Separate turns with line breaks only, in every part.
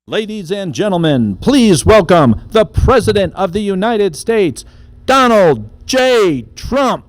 Ladies and gentlemen, please welcome the President of the United States, Donald J. Trump.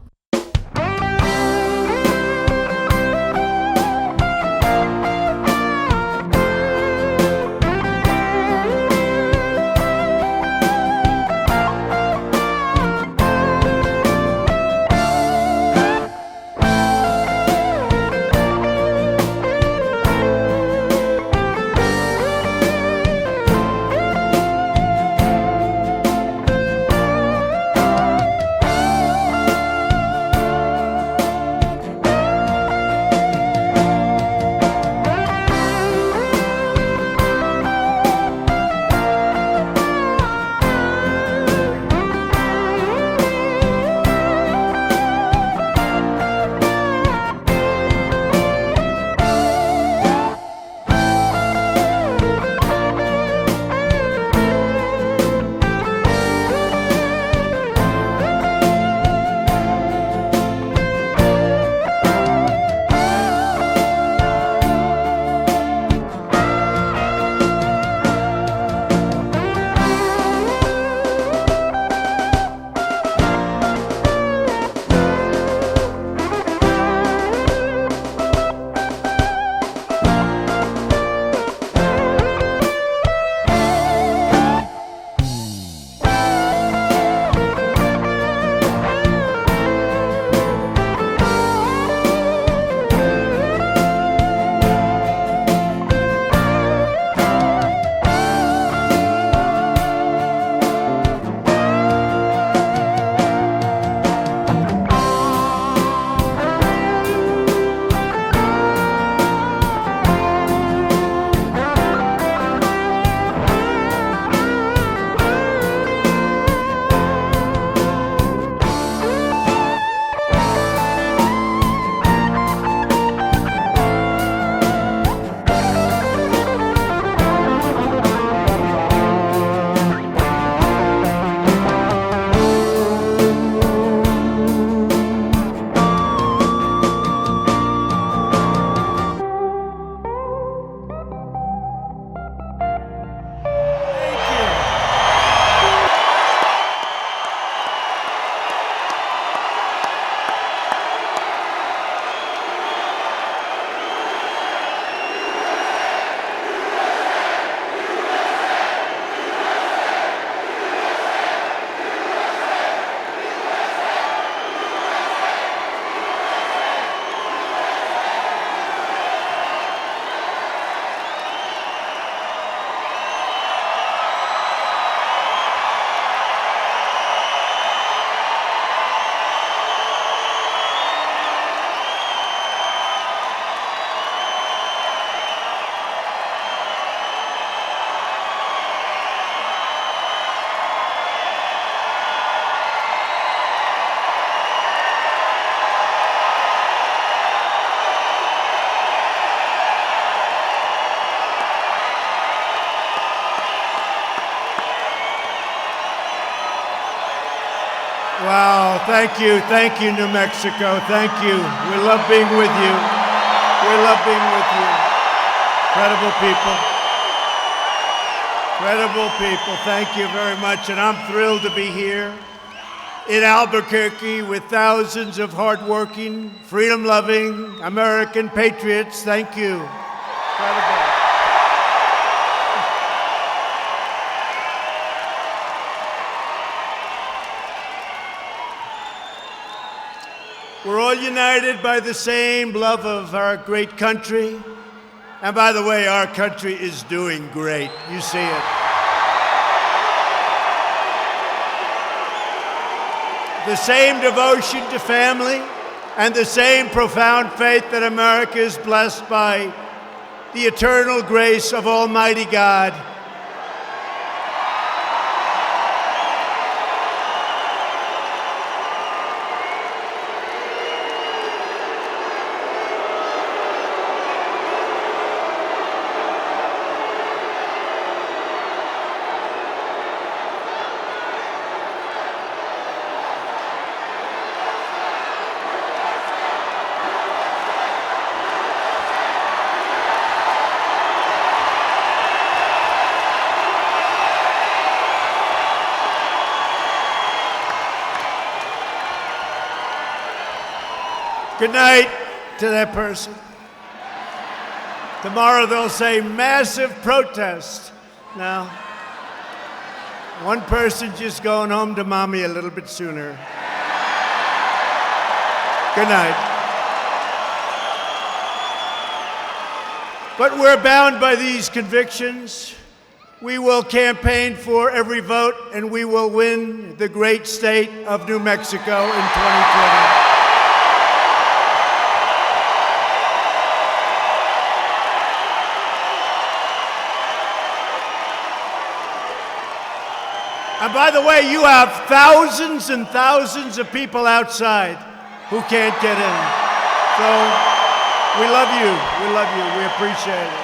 Wow, thank you, New Mexico, thank you. We love being with you. We love being with you. Incredible people, thank you very much. And I'm thrilled to be here in Albuquerque with thousands of hardworking, freedom-loving American patriots. Thank you. Incredible. We're all united by the same love of our great country. And by the way, our country is doing great. You see it. The same devotion to family and the same profound faith that America is blessed by the eternal grace of Almighty God. Good night to that person. Tomorrow they'll say massive protest. Now, one person just going home to mommy a little bit sooner. Good night. But we're bound by these convictions. We will campaign for every vote, and we will win the great state of New Mexico in 2020. And by the way, you have thousands and thousands of people outside who can't get in. So we love you. We love you. We appreciate it.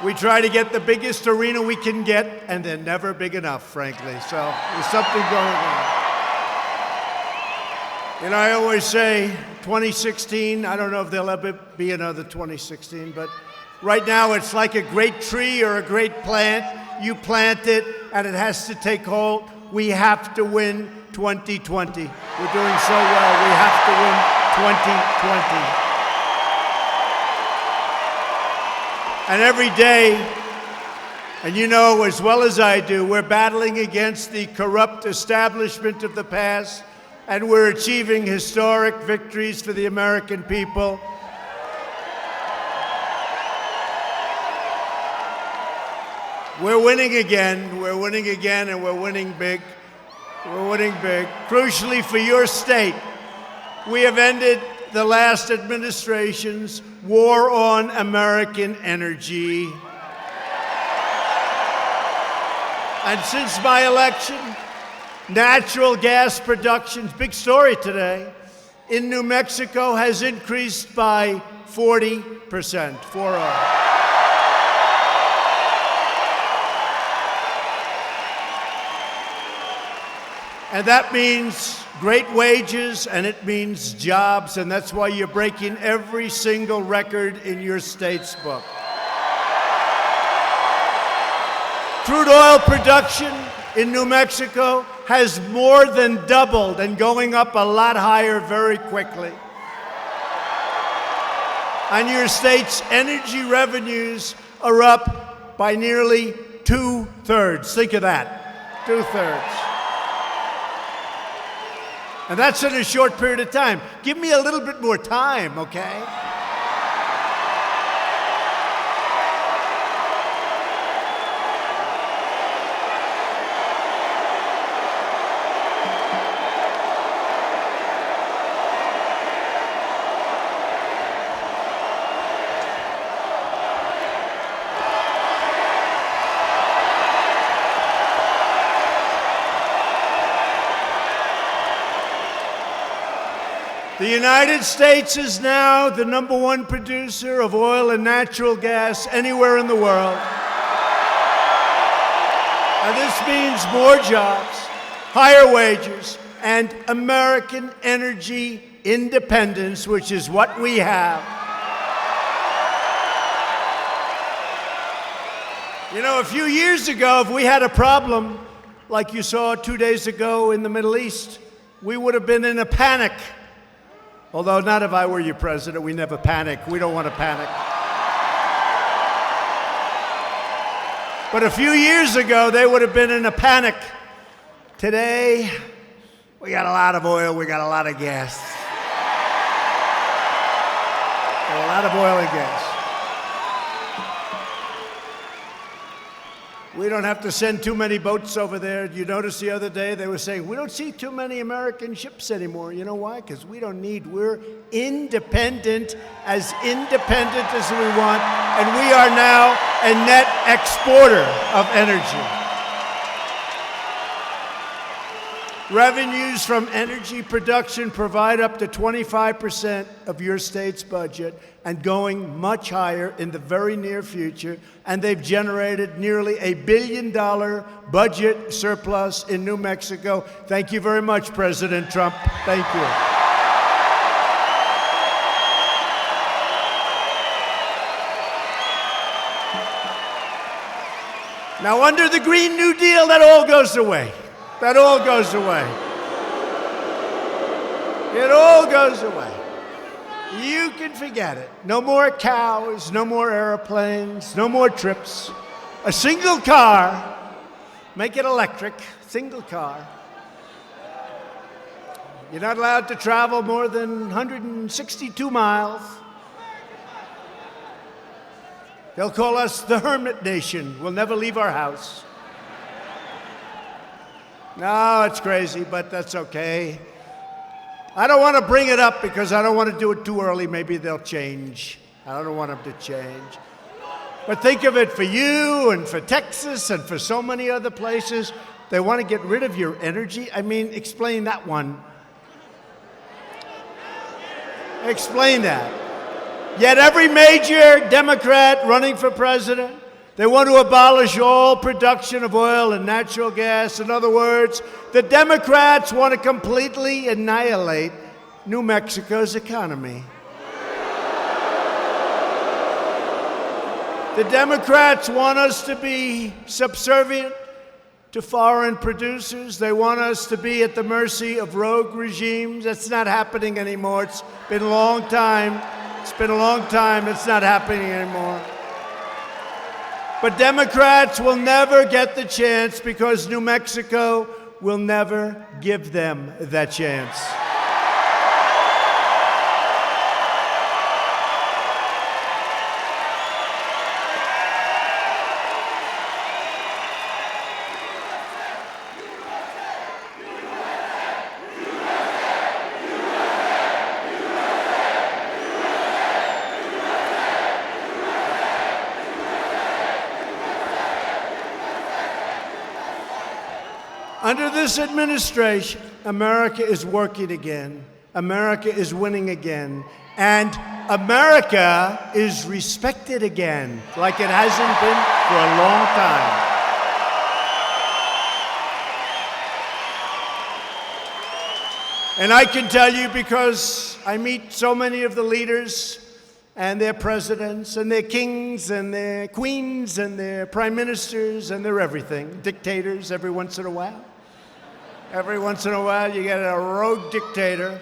We try to get the biggest arena we can get, and they're never big enough, frankly. So there's something going on. And I always say 2016, I don't know if there'll ever be another 2016, but right now it's like a great tree or a great plant. You plant it, and it has to take hold. We have to win 2020. We're doing so well. We have to win 2020. And every day, and you know as well as I do, we're battling against the corrupt establishment of the past, and we're achieving historic victories for the American people. We're winning again, and we're winning big. We're winning big. Crucially for your state, we have ended the last administration's war on American energy. And since my election, natural gas production, big story today, in New Mexico has increased by 40%, 40. And that means great wages, and it means jobs, and that's why you're breaking every single record in your state's book. Crude oil production in New Mexico has more than doubled and going up a lot higher very quickly. And your state's energy revenues are up by nearly 2/3. Think of that, 2/3. And that's in a short period of time. Give me a little bit more time, okay? The United States is now the #1 producer of oil and natural gas anywhere in the world. And this means more jobs, higher wages, and American energy independence, which is what we have. You know, a few years ago, if we had a problem like you saw 2 days ago in the Middle East, we would have been in a panic. Although not if I were your president, we never panic. We don't want to panic. But a few years ago, they would have been in a panic. Today, we got a lot of oil, we got a lot of gas. Got a lot of oil and gas. We don't have to send too many boats over there. You notice the other day they were saying, we don't see too many American ships anymore. You know why? Because we're independent as we want, and we are now a net exporter of energy. Revenues from energy production provide up to 25% of your state's budget and going much higher in the very near future. And they've generated nearly $1 billion budget surplus in New Mexico. Thank you very much, President Trump. Thank you. Now, under the Green New Deal, that all goes away. That all goes away. It all goes away. You can forget it. No more cows, no more airplanes, no more trips. A single car, make it electric, single car. You're not allowed to travel more than 162 miles. They'll call us the Hermit Nation. We'll never leave our house. No, it's crazy, but that's okay. I don't want to bring it up because I don't want to do it too early. Maybe they'll change. I don't want them to change. But think of it for you and for Texas and for so many other places. They want to get rid of your energy. I mean, explain that one. Explain that. Yet every major Democrat running for president, they want to abolish all production of oil and natural gas. In other words, the Democrats want to completely annihilate New Mexico's economy. The Democrats want us to be subservient to foreign producers. They want us to be at the mercy of rogue regimes. That's not happening anymore. It's been a long time. It's been a long time. It's not happening anymore. But Democrats will never get the chance because New Mexico will never give them that chance. Under this administration, America is working again. America is winning again. And America is respected again, like it hasn't been for a long time. And I can tell you because I meet so many of the leaders and their presidents and their kings and their queens and their prime ministers and their everything, dictators every once in a while. Every once in a while, you get a rogue dictator.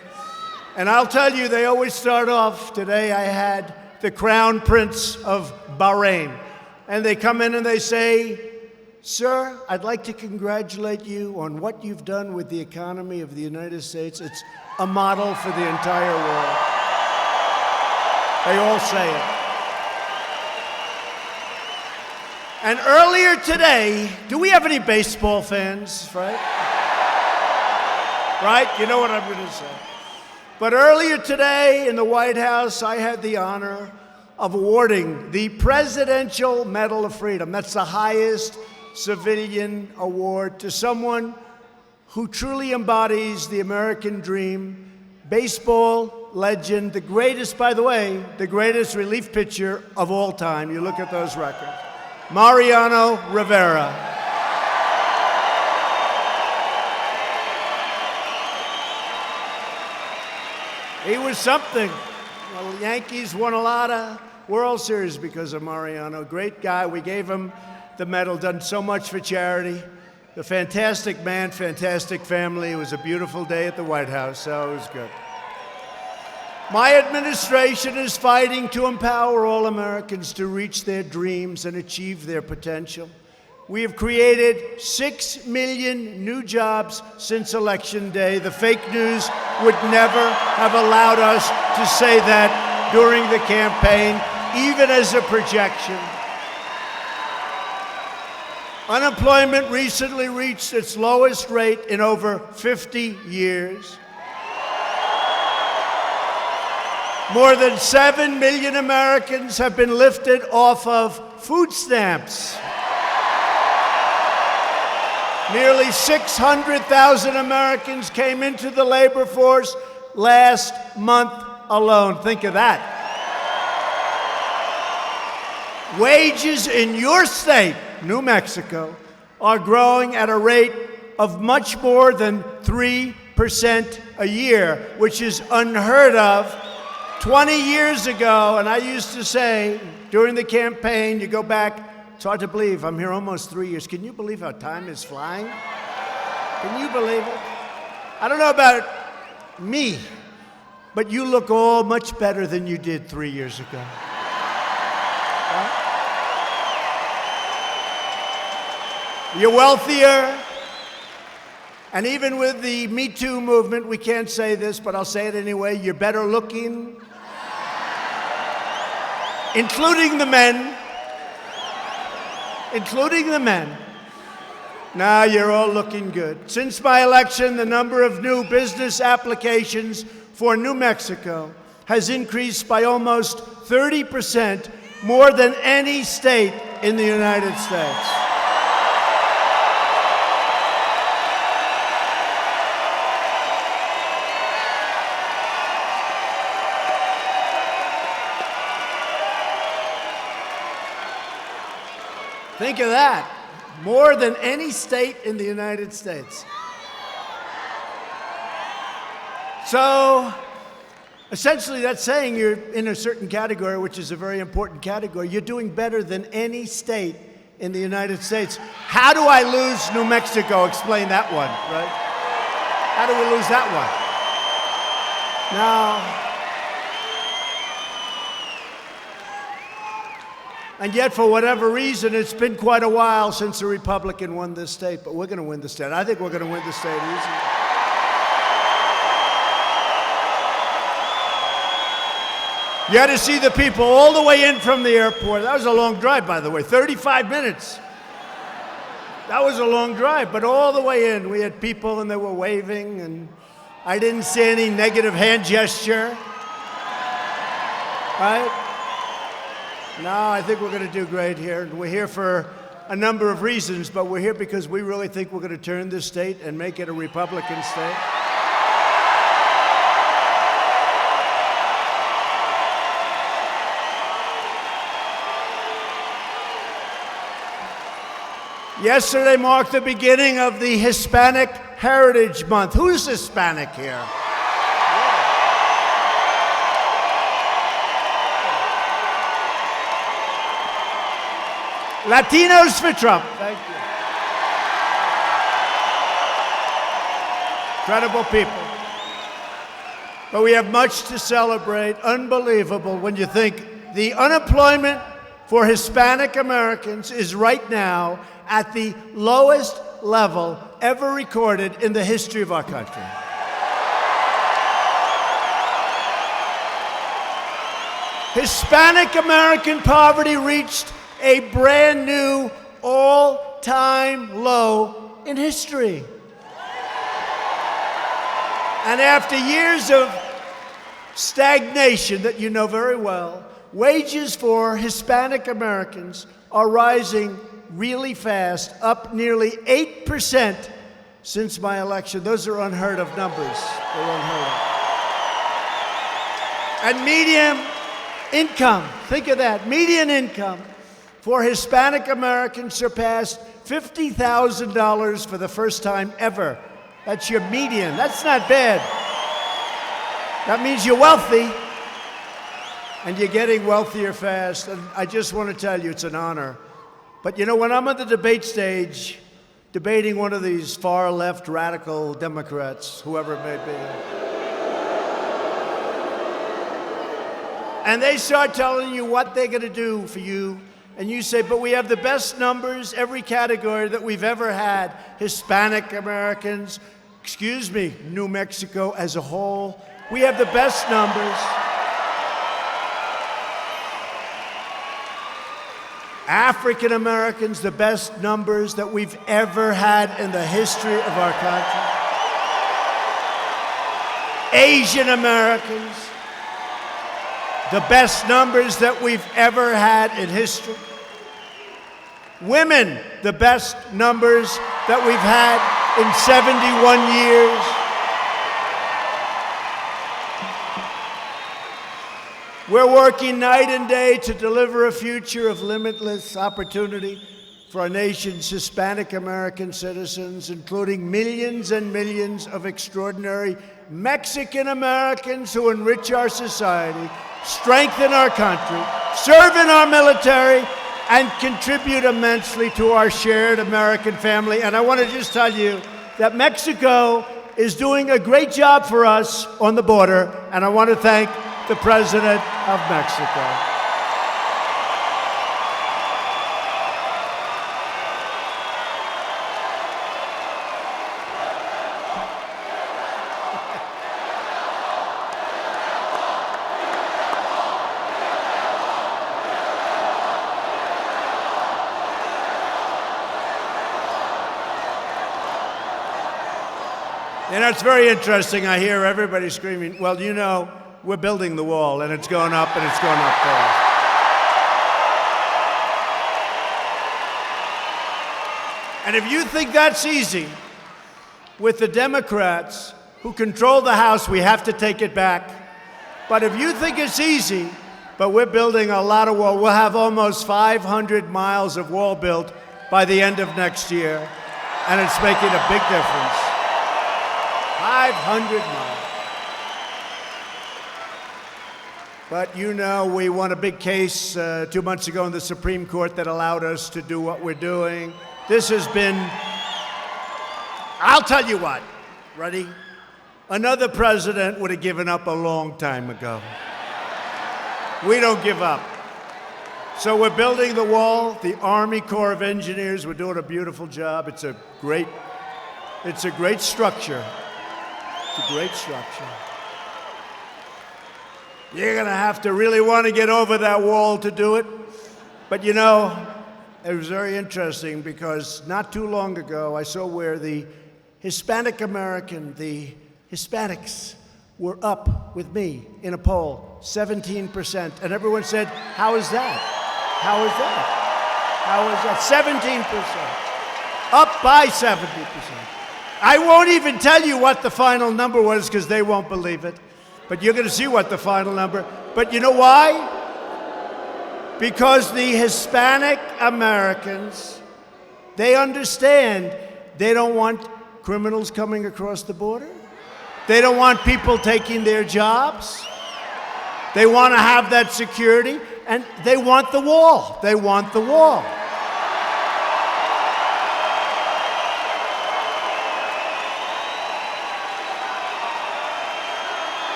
And I'll tell you, they always start off. Today, I had the Crown Prince of Bahrain. And they come in and they say, "Sir, I'd like to congratulate you on what you've done with the economy of the United States. It's a model for the entire world." They all say it. And earlier today, do we have any baseball fans, right? Right? You know what I'm going to say. But earlier today in the White House, I had the honor of awarding the Presidential Medal of Freedom. That's the highest civilian award to someone who truly embodies the American dream. Baseball legend, the greatest, by the way, the greatest relief pitcher of all time. You look at those records. Mariano Rivera. He was something. Well, the Yankees won a lot of World Series because of Mariano. Great guy. We gave him the medal, done so much for charity. A fantastic man, fantastic family. It was a beautiful day at the White House, so it was good. My administration is fighting to empower all Americans to reach their dreams and achieve their potential. We have created 6 million new jobs since Election Day. The fake news would never have allowed us to say that during the campaign, even as a projection. Unemployment recently reached its lowest rate in over 50 years. More than 7 million Americans have been lifted off of food stamps. Nearly 600,000 Americans came into the labor force last month alone. Think of that. Wages in your state, New Mexico, are growing at a rate of much more than 3% a year, which is unheard of. 20 years ago, and I used to say during the campaign, you go back, it's hard to believe, I'm here almost 3 years. Can you believe how time is flying? Can you believe it? I don't know about me, but you look all much better than you did 3 years ago. Right? You're wealthier. And even with the Me Too movement, we can't say this, but I'll say it anyway, you're better looking. Including the men. Including the men. Now you're all looking good. Since my election, the number of new business applications for New Mexico has increased by almost 30%, more than any state in the United States. Think of that. More than any state in the United States. So, essentially, that's saying you're in a certain category, which is a very important category. You're doing better than any state in the United States. How do I lose New Mexico? Explain that one, right? How do we lose that one? Now, and yet, for whatever reason, it's been quite a while since a Republican won this state, but we're going to win the state. I think we're going to win the state easily. You had to see the people all the way in from the airport. That was a long drive, by the way, 35 minutes. That was a long drive, but all the way in, we had people and they were waving, and I didn't see any negative hand gesture. Right? No, I think we're going to do great here. We're here for a number of reasons, but we're here because we really think we're going to turn this state and make it a Republican state. Yesterday marked the beginning of the Hispanic Heritage Month. Who's Hispanic here? Latinos for Trump. Thank you. Incredible people. But we have much to celebrate. Unbelievable when you think the unemployment for Hispanic Americans is right now at the lowest level ever recorded in the history of our country. Hispanic American poverty reached a brand new all-time low in history. And after years of stagnation that you know very well, wages for Hispanic Americans are rising really fast, up nearly 8% since my election. Those are unheard of numbers. They're unheard of. And median income, think of that, median income for Hispanic Americans surpassed $50,000 for the first time ever. That's your median. That's not bad. That means you're wealthy, and you're getting wealthier fast. And I just want to tell you, it's an honor. But you know, when I'm on the debate stage, debating one of these far-left radical Democrats, whoever it may be, and they start telling you what they're going to do for you, and you say, but we have the best numbers, every category that we've ever had. Hispanic Americans, New Mexico as a whole, we have the best numbers. African Americans, the best numbers that we've ever had in the history of our country. Asian Americans, the best numbers that we've ever had in history. Women, the best numbers that we've had in 71 years. We're working night and day to deliver a future of limitless opportunity for our nation's Hispanic American citizens, including millions and millions of extraordinary Mexican Americans who enrich our society, strengthen our country, serve in our military, and contribute immensely to our shared American family. And I want to just tell you that Mexico is doing a great job for us on the border, and I want to thank the President of Mexico. You know, it's very interesting. I hear everybody screaming, well, you know, we're building the wall, and it's going up, and it's going up fast. And if you think that's easy, with the Democrats who control the House, we have to take it back. But if you think it's easy, but we're building a lot of wall, we'll have almost 500 miles of wall built by the end of next year, and it's making a big difference. 500 miles. But you know, we won a big case 2 months ago in the Supreme Court that allowed us to do what we're doing. This has been, I'll tell you what, ready? Another president would have given up a long time ago. We don't give up. So we're building the wall. The Army Corps of Engineers, we're doing a beautiful job. It's a great structure. It's a great structure. You're going to have to really want to get over that wall to do it. But you know, it was very interesting because not too long ago, I saw where the Hispanic American, the Hispanics, were up with me in a poll, 17%. And everyone said, how is that? How is that? How is that? 17%. Up by 70%. I won't even tell you what the final number was because they won't believe it. But you're going to see what the final number. But you know why? Because the Hispanic Americans, they understand they don't want criminals coming across the border. They don't want people taking their jobs. They want to have that security, and they want the wall. They want the wall.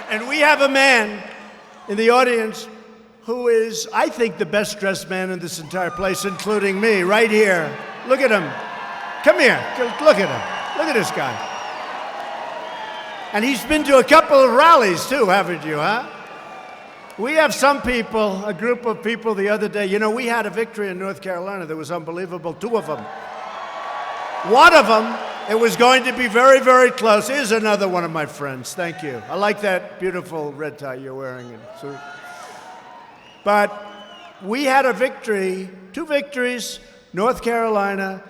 And we have a man in the audience who is, I think, the best dressed man in this entire place, including me, right here. Look at him. Come here. Look at him. Look at this guy. And he's been to a couple of rallies, too, haven't you, huh? We have some people, a group of people the other day. You know, we had a victory in North Carolina that was unbelievable, 2 of them. One of them, it was going to be very, very close. Here's another one of my friends. Thank you. I like that beautiful red tie you're wearing. But we had a victory, 2 victories, North Carolina,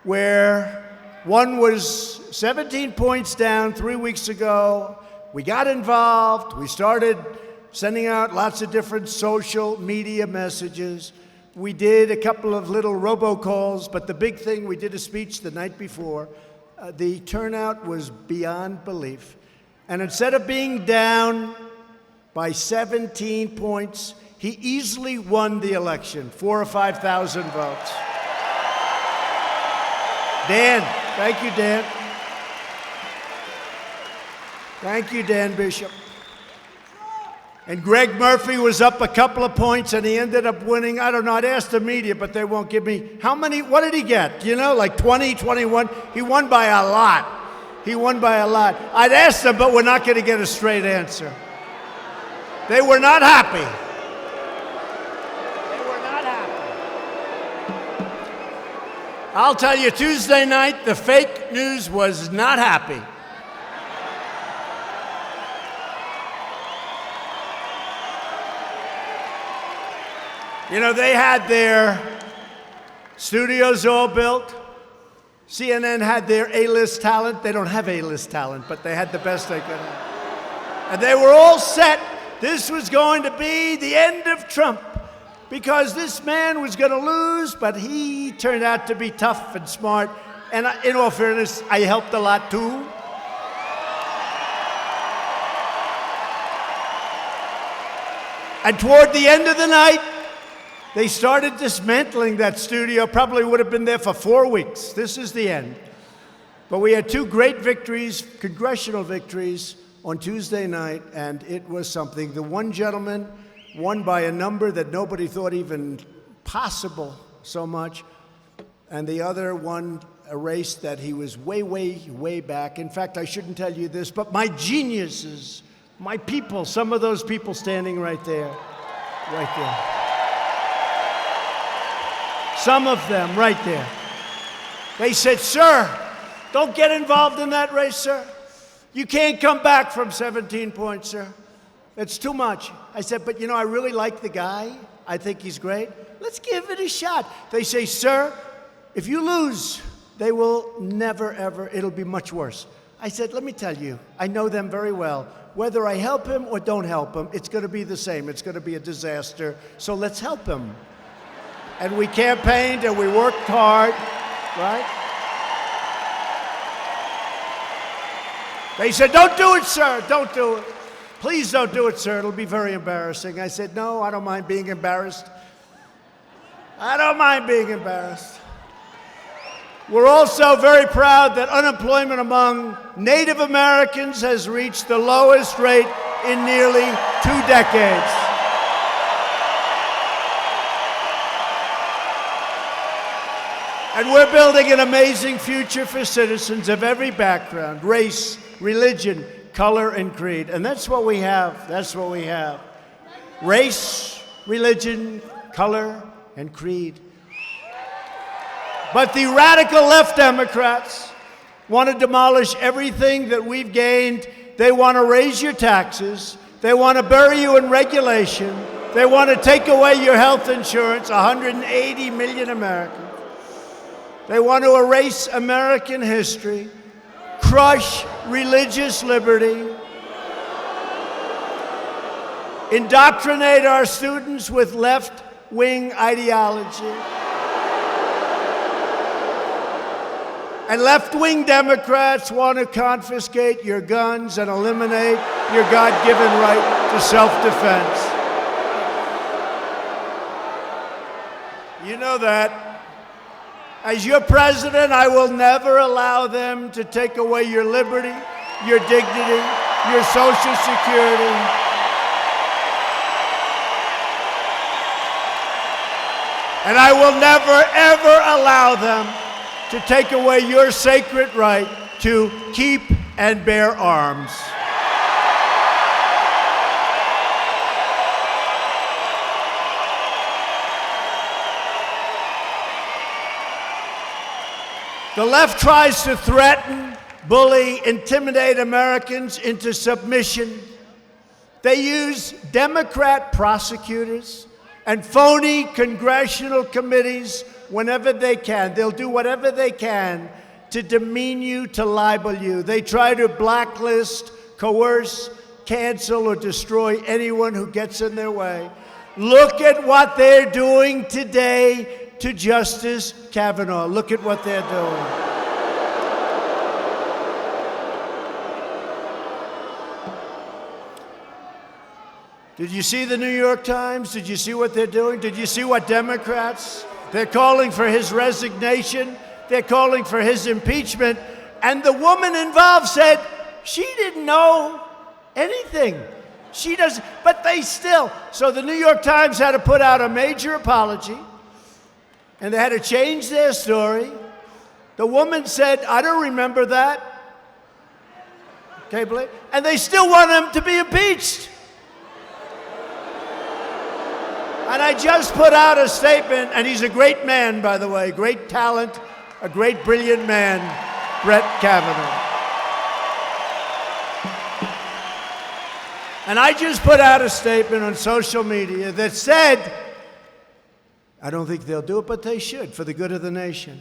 where one was 17 points down 3 weeks ago. We got involved. We started sending out lots of different social media messages. We did a couple of little robocalls, but the big thing, we did a speech the night before. The turnout was beyond belief. And instead of being down by 17 points, he easily won the election, 4,000 or 5,000 votes. Dan, thank you, Dan. Thank you, Dan Bishop. And Greg Murphy was up a couple of points, and he ended up winning. I don't know, I'd ask the media, but they won't give me. How many, what did he get? You know, like 20, 21? He won by a lot. He won by a lot. I'd ask them, but we're not going to get a straight answer. They were not happy. They were not happy. I'll tell you, Tuesday night, the fake news was not happy. You know, they had their studios all built. CNN had their A-list talent. They don't have A-list talent, but they had the best they could have. And they were all set. This was going to be the end of Trump because this man was going to lose, but he turned out to be tough and smart. And in all fairness, I helped a lot too. And toward the end of the night, They started dismantling that studio, probably would have been there for 4 weeks. This is the end. But we had 2 great victories, congressional victories, on Tuesday night, and it was something. The one gentleman won by a number that nobody thought even possible so much, and the other won a race that he was way, way, way back. In fact, I shouldn't tell you this, but my geniuses, my people, some of those people standing right there, right there. Some of them right there. They said, "Sir, don't get involved in that race, sir. You can't come back from 17 points, sir. It's too much." I said, "But you know, I really like the guy. I think he's great. Let's give it a shot." They say, "Sir, if you lose, they will never, ever, it'll be much worse." I said, "Let me tell you, I know them very well. Whether I help him or don't help him, it's going to be the same. It's going to be a disaster. So let's help him." And we campaigned and we worked hard, right? They said, "Don't do it, sir. Don't do it. Please don't do it, sir. It'll be very embarrassing." I said, "No, I don't mind being embarrassed. I don't mind being embarrassed." We're also very proud that unemployment among Native Americans has reached the lowest rate in nearly 2 decades. And we're building an amazing future for citizens of every background, race, religion, color, and creed. And that's what we have. That's what we have. Race, religion, color, and creed. But the radical left Democrats want to demolish everything that we've gained. They want to raise your taxes. They want to bury you in regulation. They want to take away your health insurance, 180 million Americans. They want to erase American history, crush religious liberty, indoctrinate our students with left-wing ideology. And left-wing Democrats want to confiscate your guns and eliminate your God-given right to self-defense. You know that. As your president, I will never allow them to take away your liberty, your dignity, your Social Security. And I will never, ever allow them to take away your sacred right to keep and bear arms. The left tries to threaten, bully, intimidate Americans into submission. They use Democrat prosecutors and phony congressional committees whenever they can. They'll do whatever they can to demean you, to libel you. They try to blacklist, coerce, cancel, or destroy anyone who gets in their way. Look at what they're doing today to Justice Kavanaugh. Look at what they're doing. Did you see the New York Times? Did you see what they're doing? Did you see what Democrats? They're calling for his resignation. They're calling for his impeachment. And the woman involved said she didn't know anything. She doesn't, but they still. So the New York Times had to put out a major apology. And they had to change their story. The woman said, "I don't remember that." Okay, believe? And they still want him to be impeached. And I just put out a statement, and he's a great man, by the way, great talent, a great, brilliant man, Brett Kavanaugh. And I just put out a statement on social media that said, I don't think they'll do it, but they should, for the good of the nation.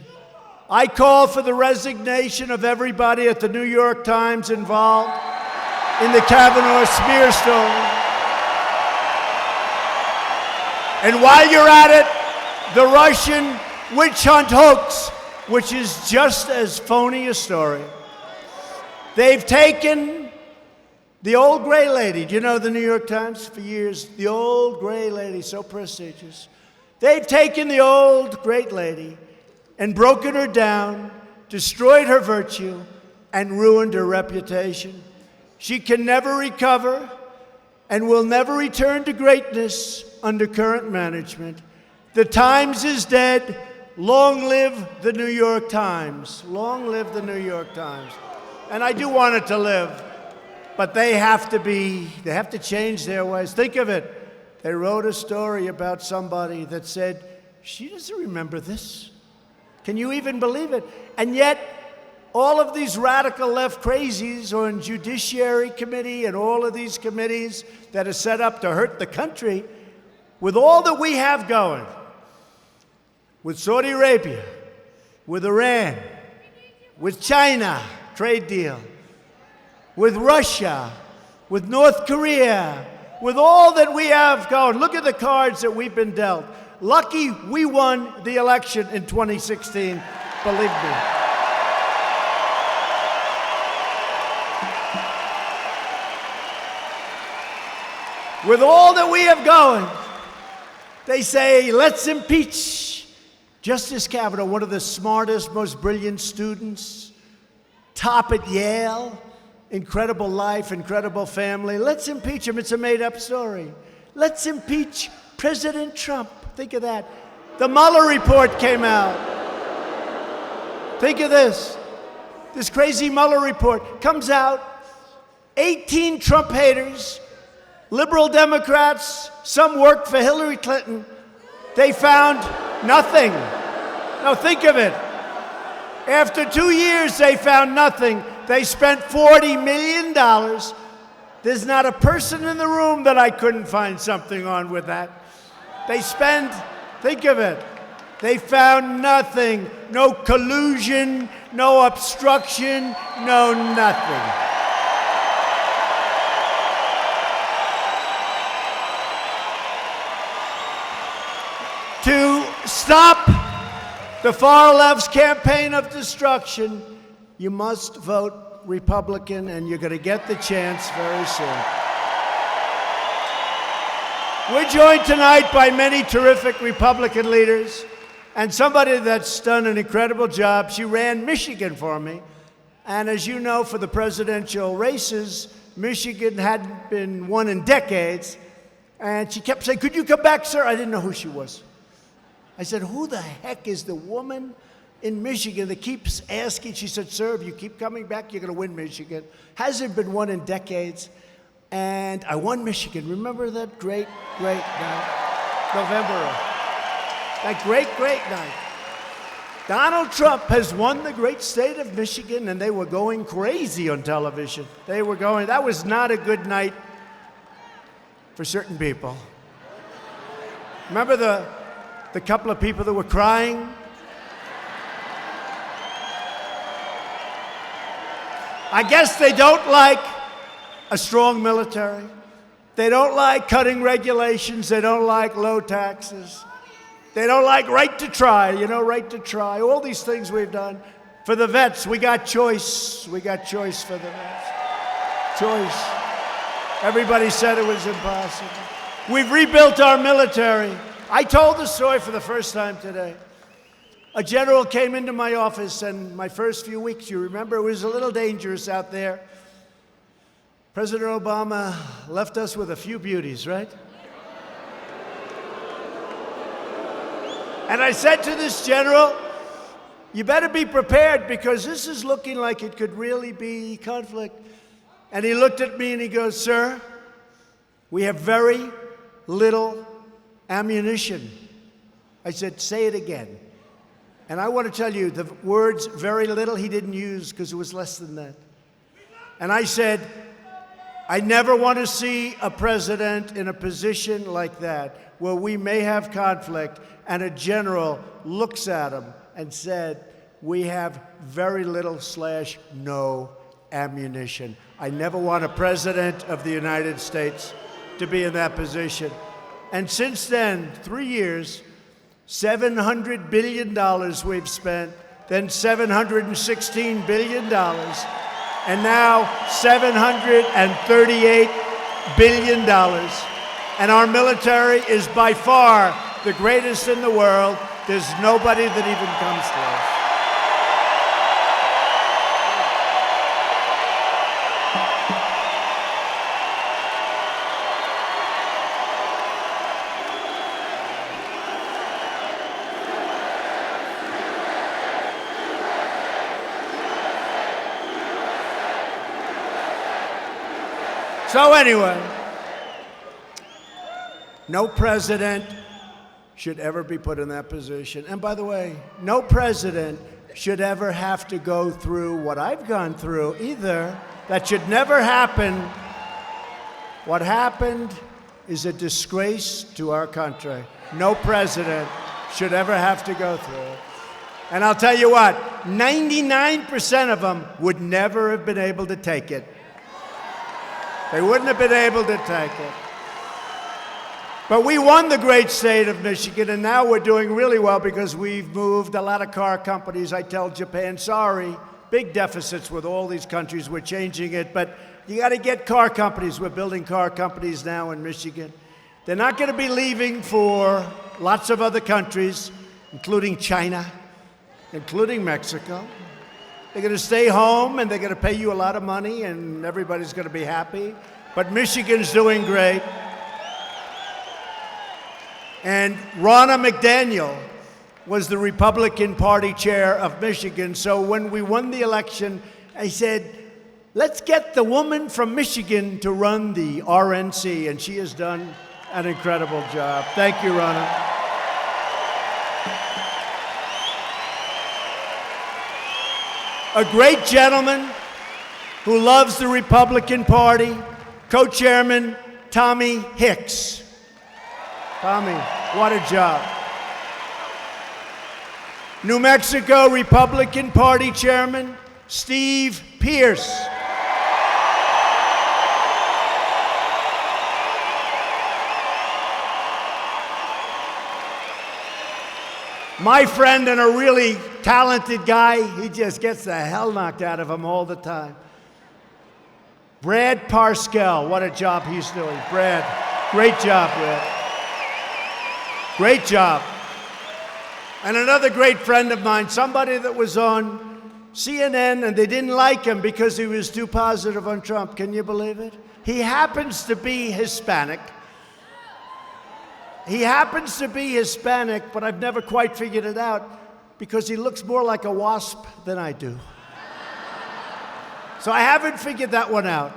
I call for the resignation of everybody at the New York Times involved in the Kavanaugh smear story. And while you're at it, the Russian witch hunt hoax, which is just as phony a story. They've taken the old gray lady. Do you know the New York Times? For years, the old gray lady, so prestigious. They've taken the old great lady and broken her down, destroyed her virtue, and ruined her reputation. She can never recover and will never return to greatness under current management. The Times is dead. Long live the New York Times. Long live the New York Times. And I do want it to live, but they have to change their ways. Think of it. They wrote a story about somebody that said, she doesn't remember this. Can you even believe it? And yet, all of these radical left crazies on Judiciary Committee and all of these committees that are set up to hurt the country, with all that we have going, with Saudi Arabia, with Iran, with China, trade deal, with Russia, with North Korea, with all that we have going. Look at the cards that we've been dealt. Lucky we won the election in 2016, believe me. With all that we have going, they say, let's impeach Justice Kavanaugh, one of the smartest, most brilliant students, top at Yale, incredible life, incredible family. Let's impeach him. It's a made-up story. Let's impeach President Trump. Think of that. The Mueller report came out. Think of this. This crazy Mueller report comes out. 18 Trump haters, liberal Democrats, some worked for Hillary Clinton. They found nothing. Now think of it. After 2 years, they found nothing. They spent $40 million. There's not a person in the room that I couldn't find something on with that. They spent, think of it, they found nothing. No collusion, no obstruction, no nothing. To stop the far left's campaign of destruction, you must vote Republican, and you're going to get the chance very soon. We're joined tonight by many terrific Republican leaders, and somebody that's done an incredible job. She ran Michigan for me, and as you know, for the presidential races, Michigan hadn't been won in decades, and she kept saying, could you come back, sir? I didn't know who she was. I said, who the heck is the woman in Michigan that keeps asking? She said, sir, if you keep coming back, you're going to win Michigan. Hasn't been won in decades. And I won Michigan. Remember that great, great night? November. That great, great night. Donald Trump has won the great state of Michigan, and they were going crazy on television. That was not a good night for certain people. Remember the couple of people that were crying? I guess they don't like a strong military. They don't like cutting regulations. They don't like low taxes. They don't like right to try, right to try. All these things we've done. For the vets, we got choice. We got choice for the vets. Choice. Everybody said it was impossible. We've rebuilt our military. I told the story for the first time today. A general came into my office, and my first few weeks, you remember, it was a little dangerous out there. President Obama left us with a few beauties, right? And I said to this general, you better be prepared because this is looking like it could really be conflict. And he looked at me and he goes, sir, we have very little ammunition. I said, say it again. And I want to tell you, the words very little he didn't use because it was less than that. And I said, I never want to see a president in a position like that where we may have conflict and a general looks at him and said, we have very little / no ammunition. I never want a president of the United States to be in that position. And since then, 3 years, $700 billion we've spent, then $716 billion, and now $738 billion. And our military is by far the greatest in the world. There's nobody that even comes close. So anyway, no president should ever be put in that position. And by the way, no president should ever have to go through what I've gone through either. That should never happen. What happened is a disgrace to our country. No president should ever have to go through it. And I'll tell you what, 99% of them would never have been able to take it. They wouldn't have been able to take it. But we won the great state of Michigan, and now we're doing really well because we've moved a lot of car companies. I tell Japan, sorry, big deficits with all these countries. We're changing it, but you got to get car companies. We're building car companies now in Michigan. They're not going to be leaving for lots of other countries, including China, including Mexico. They're going to stay home, and they're going to pay you a lot of money, and everybody's going to be happy. But Michigan's doing great. And Ronna McDaniel was the Republican Party chair of Michigan. So when we won the election, I said, let's get the woman from Michigan to run the RNC, and she has done an incredible job. Thank you, Ronna. A great gentleman who loves the Republican Party, co-chairman Tommy Hicks. Tommy, what a job. New Mexico Republican Party chairman Steve Pierce. My friend and a really talented guy, he just gets the hell knocked out of him all the time. Brad Parscale, what a job he's doing. Brad, great job, Brad. Great job. And another great friend of mine, somebody that was on CNN and they didn't like him because he was too positive on Trump. Can you believe it? He happens to be Hispanic. He happens to be Hispanic, but I've never quite figured it out because he looks more like a wasp than I do. So I haven't figured that one out.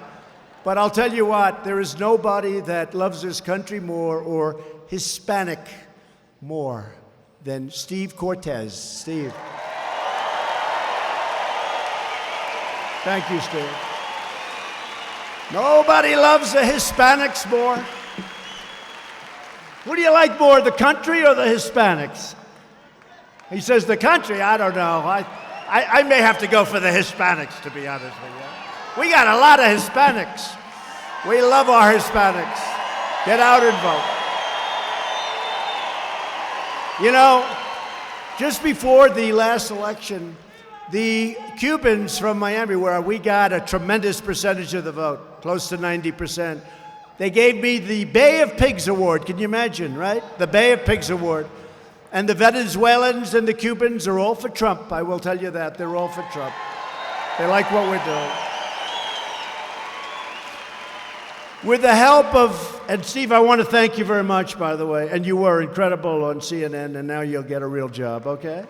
But I'll tell you what, there is nobody that loves this country more or Hispanic more than Steve Cortez. Steve. Thank you, Steve. Nobody loves the Hispanics more. What do you like more, the country or the Hispanics? He says the country, I don't know. I may have to go for the Hispanics, to be honest with you. We got a lot of Hispanics. We love our Hispanics. Get out and vote. You know, just before the last election, the Cubans from Miami, where we got a tremendous percentage of the vote, close to 90%, they gave me the Bay of Pigs Award. Can you imagine, right? The Bay of Pigs Award. And the Venezuelans and the Cubans are all for Trump. I will tell you that. They're all for Trump. They like what we're doing. With the help of, and Steve, I want to thank you very much, by the way. And you were incredible on CNN, and now you'll get a real job, okay?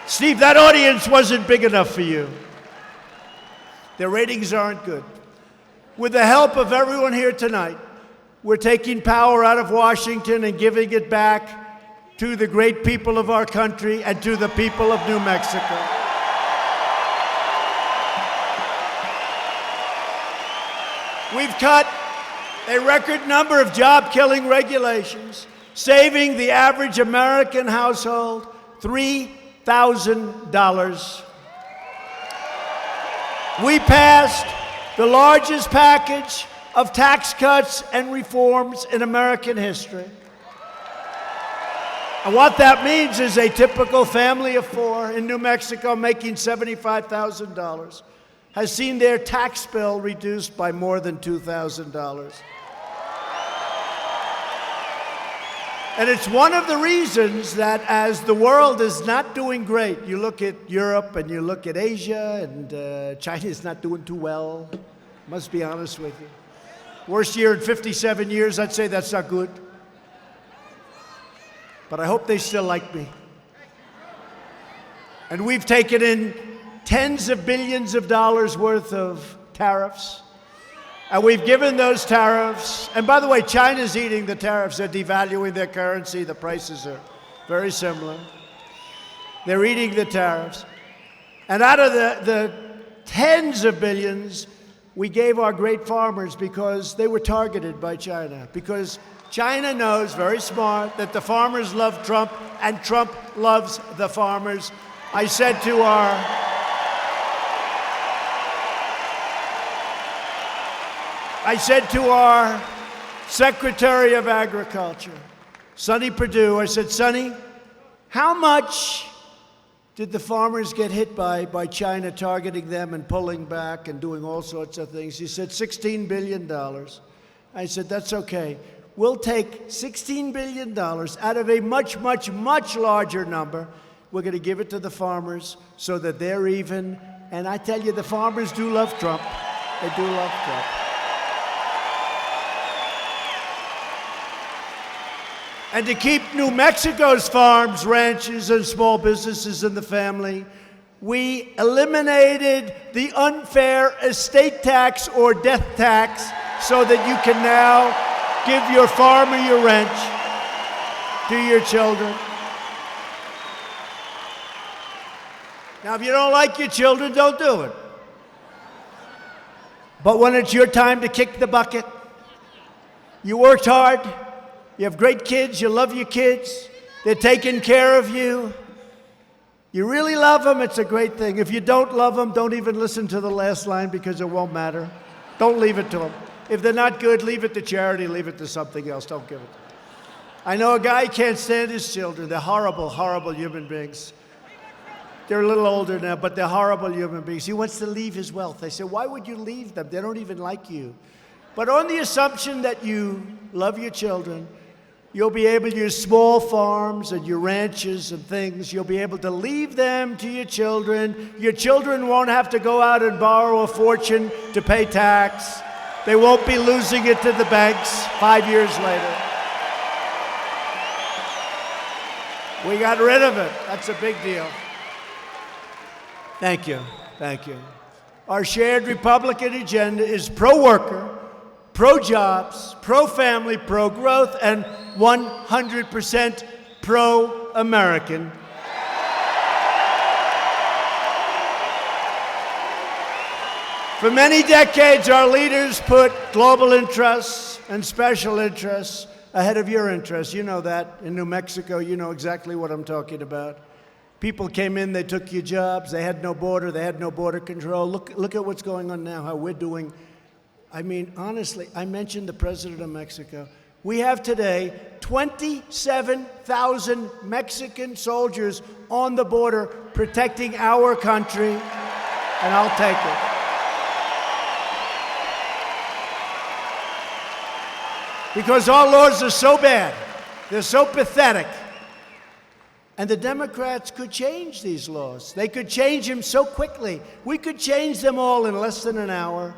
Steve, that audience wasn't big enough for you. Their ratings aren't good. With the help of everyone here tonight, we're taking power out of Washington and giving it back to the great people of our country and to the people of New Mexico. We've cut a record number of job-killing regulations, saving the average American household $3,000. We passed the largest package of tax cuts and reforms in American history. And what that means is a typical family of four in New Mexico making $75,000 has seen their tax bill reduced by more than $2,000. And it's one of the reasons that as the world is not doing great, you look at Europe and you look at Asia, and China is not doing too well. Must be honest with you. Worst year in 57 years, I'd say that's not good. But I hope they still like me. And we've taken in tens of billions of dollars worth of tariffs. And we've given those tariffs, and by the way, China's eating the tariffs. They're devaluing their currency. The prices are very similar. They're eating the tariffs. And out of the tens of billions, we gave our great farmers because they were targeted by China. Because China knows, very smart, that the farmers love Trump, and Trump loves the farmers. I said to our Secretary of Agriculture, Sonny Perdue, I said, Sonny, how much did the farmers get hit by China targeting them and pulling back and doing all sorts of things? He said, $16 billion. I said, that's okay. We'll take $16 billion out of a much, much, much larger number. We're going to give it to the farmers so that they're even. And I tell you, the farmers do love Trump. They do love Trump. And to keep New Mexico's farms, ranches, and small businesses in the family, we eliminated the unfair estate tax or death tax so that you can now give your farm or your ranch to your children. Now, if you don't like your children, don't do it. But when it's your time to kick the bucket, you worked hard. You have great kids, you love your kids, they're taking care of you. You really love them, it's a great thing. If you don't love them, don't even listen to the last line because it won't matter. Don't leave it to them. If they're not good, leave it to charity, leave it to something else, don't give it. I know a guy can't stand his children. They're horrible, horrible human beings. They're a little older now, but they're horrible human beings. He wants to leave his wealth. I said, why would you leave them? They don't even like you. But on the assumption that you love your children, you'll be able to use small farms and your ranches and things. You'll be able to leave them to your children. Your children won't have to go out and borrow a fortune to pay tax. They won't be losing it to the banks 5 years later. We got rid of it. That's a big deal. Thank you. Thank you. Our shared Republican agenda is pro-worker, pro-jobs, pro-family, pro-growth, and 100% pro-American. For many decades, our leaders put global interests and special interests ahead of your interests. You know that. In New Mexico, you know exactly what I'm talking about. People came in, they took your jobs, they had no border, they had no border control. Look at what's going on now, how we're doing. I mean, honestly, I mentioned the president of Mexico. We have today 27,000 Mexican soldiers on the border protecting our country, and I'll take it. Because our laws are so bad, they're so pathetic. And the Democrats could change these laws. They could change them so quickly. We could change them all in less than an hour.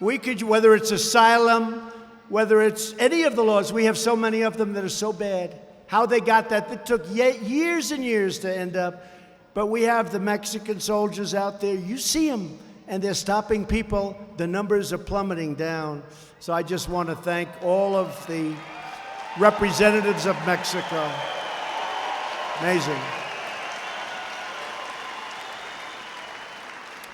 We could, whether it's asylum, whether it's any of the laws, we have so many of them that are so bad. How they got that, it took years and years to end up. But we have the Mexican soldiers out there. You see them, and they're stopping people. The numbers are plummeting down. So I just want to thank all of the representatives of Mexico. Amazing.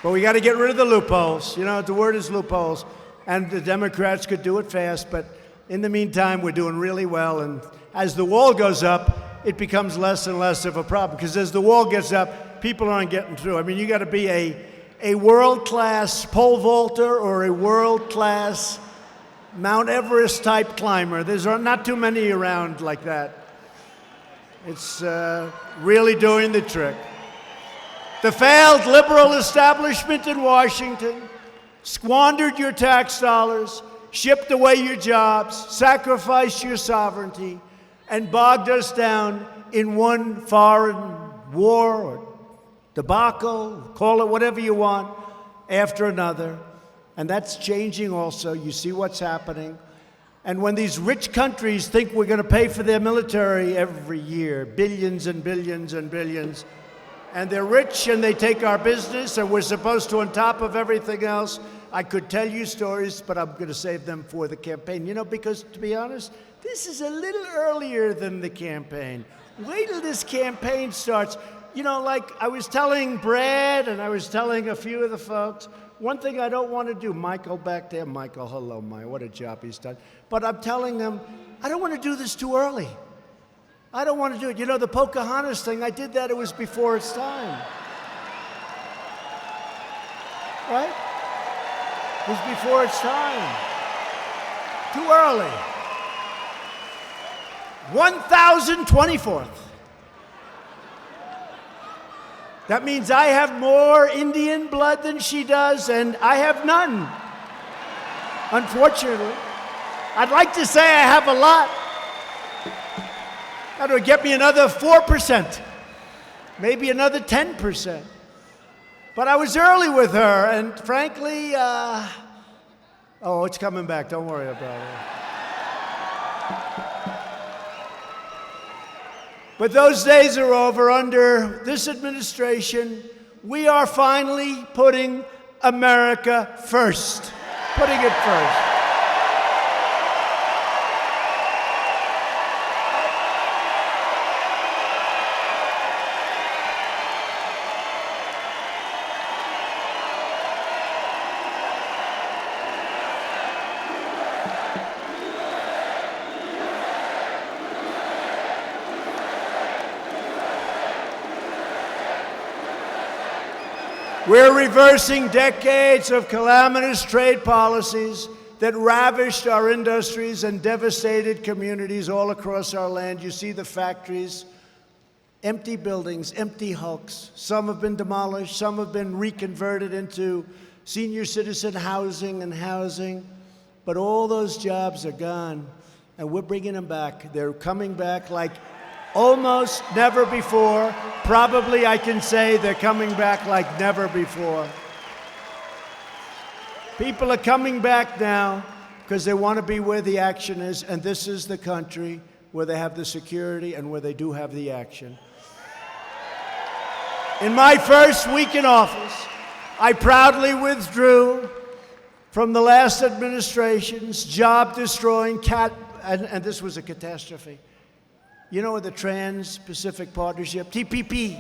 But we got to get rid of the loopholes. You know, the word is loopholes. And the Democrats could do it fast, but in the meantime, we're doing really well. And as the wall goes up, it becomes less and less of a problem. Because as the wall gets up, people aren't getting through. I mean, you got to be a world-class pole vaulter or a world-class Mount Everest type climber. There's not too many around like that. It's really doing the trick. The failed liberal establishment in Washington squandered your tax dollars, shipped away your jobs, sacrificed your sovereignty. and bogged us down in one foreign war or debacle, call it whatever you want, after another. And that's changing also. You see what's happening. And when these rich countries think we're going to pay for their military every year, billions and billions and billions, and they're rich and they take our business and we're supposed to, on top of everything else, I could tell you stories, but I'm going to save them for the campaign. You know, because to be honest, this is a little earlier than the campaign. Wait till this campaign starts. You know, like I was telling Brad and I was telling a few of the folks, one thing I don't want to do, Michael back there, Michael, hello, Mike, what a job he's done. But I'm telling them, I don't want to do this too early. I don't want to do it. You know, the Pocahontas thing, I did that, it was before its time. Right? It was before its time. Too early. 1024th. That means I have more Indian blood than she does, and I have none, unfortunately. I'd like to say I have a lot. That would get me another 4%, maybe another 10%. But I was early with her, and frankly, oh, it's coming back. Don't worry about it. But those days are over. Under this administration, we are finally putting America first. Putting it first. We're reversing decades of calamitous trade policies that ravished our industries and devastated communities all across our land. You see the factories, empty buildings, empty hulks. Some have been demolished, some have been reconverted into senior citizen housing and housing. But all those jobs are gone, and we're bringing them back. They're coming back like almost never before. Probably I can say they're coming back like never before. People are coming back now because they want to be where the action is, and this is the country where they have the security and where they do have the action. In my first week in office, I proudly withdrew from the last administration's job-destroying and this was a catastrophe. You know, the Trans-Pacific Partnership, TPP.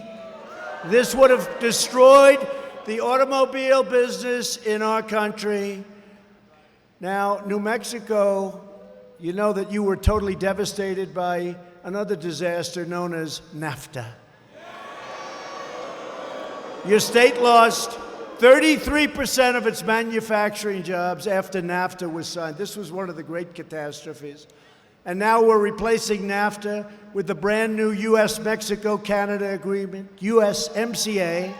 This would have destroyed the automobile business in our country. Now, New Mexico, you know that you were totally devastated by another disaster known as NAFTA. Your state lost 33% of its manufacturing jobs after NAFTA was signed. This was one of the great catastrophes. And now we're replacing NAFTA with the brand new U.S.-Mexico-Canada agreement, USMCA.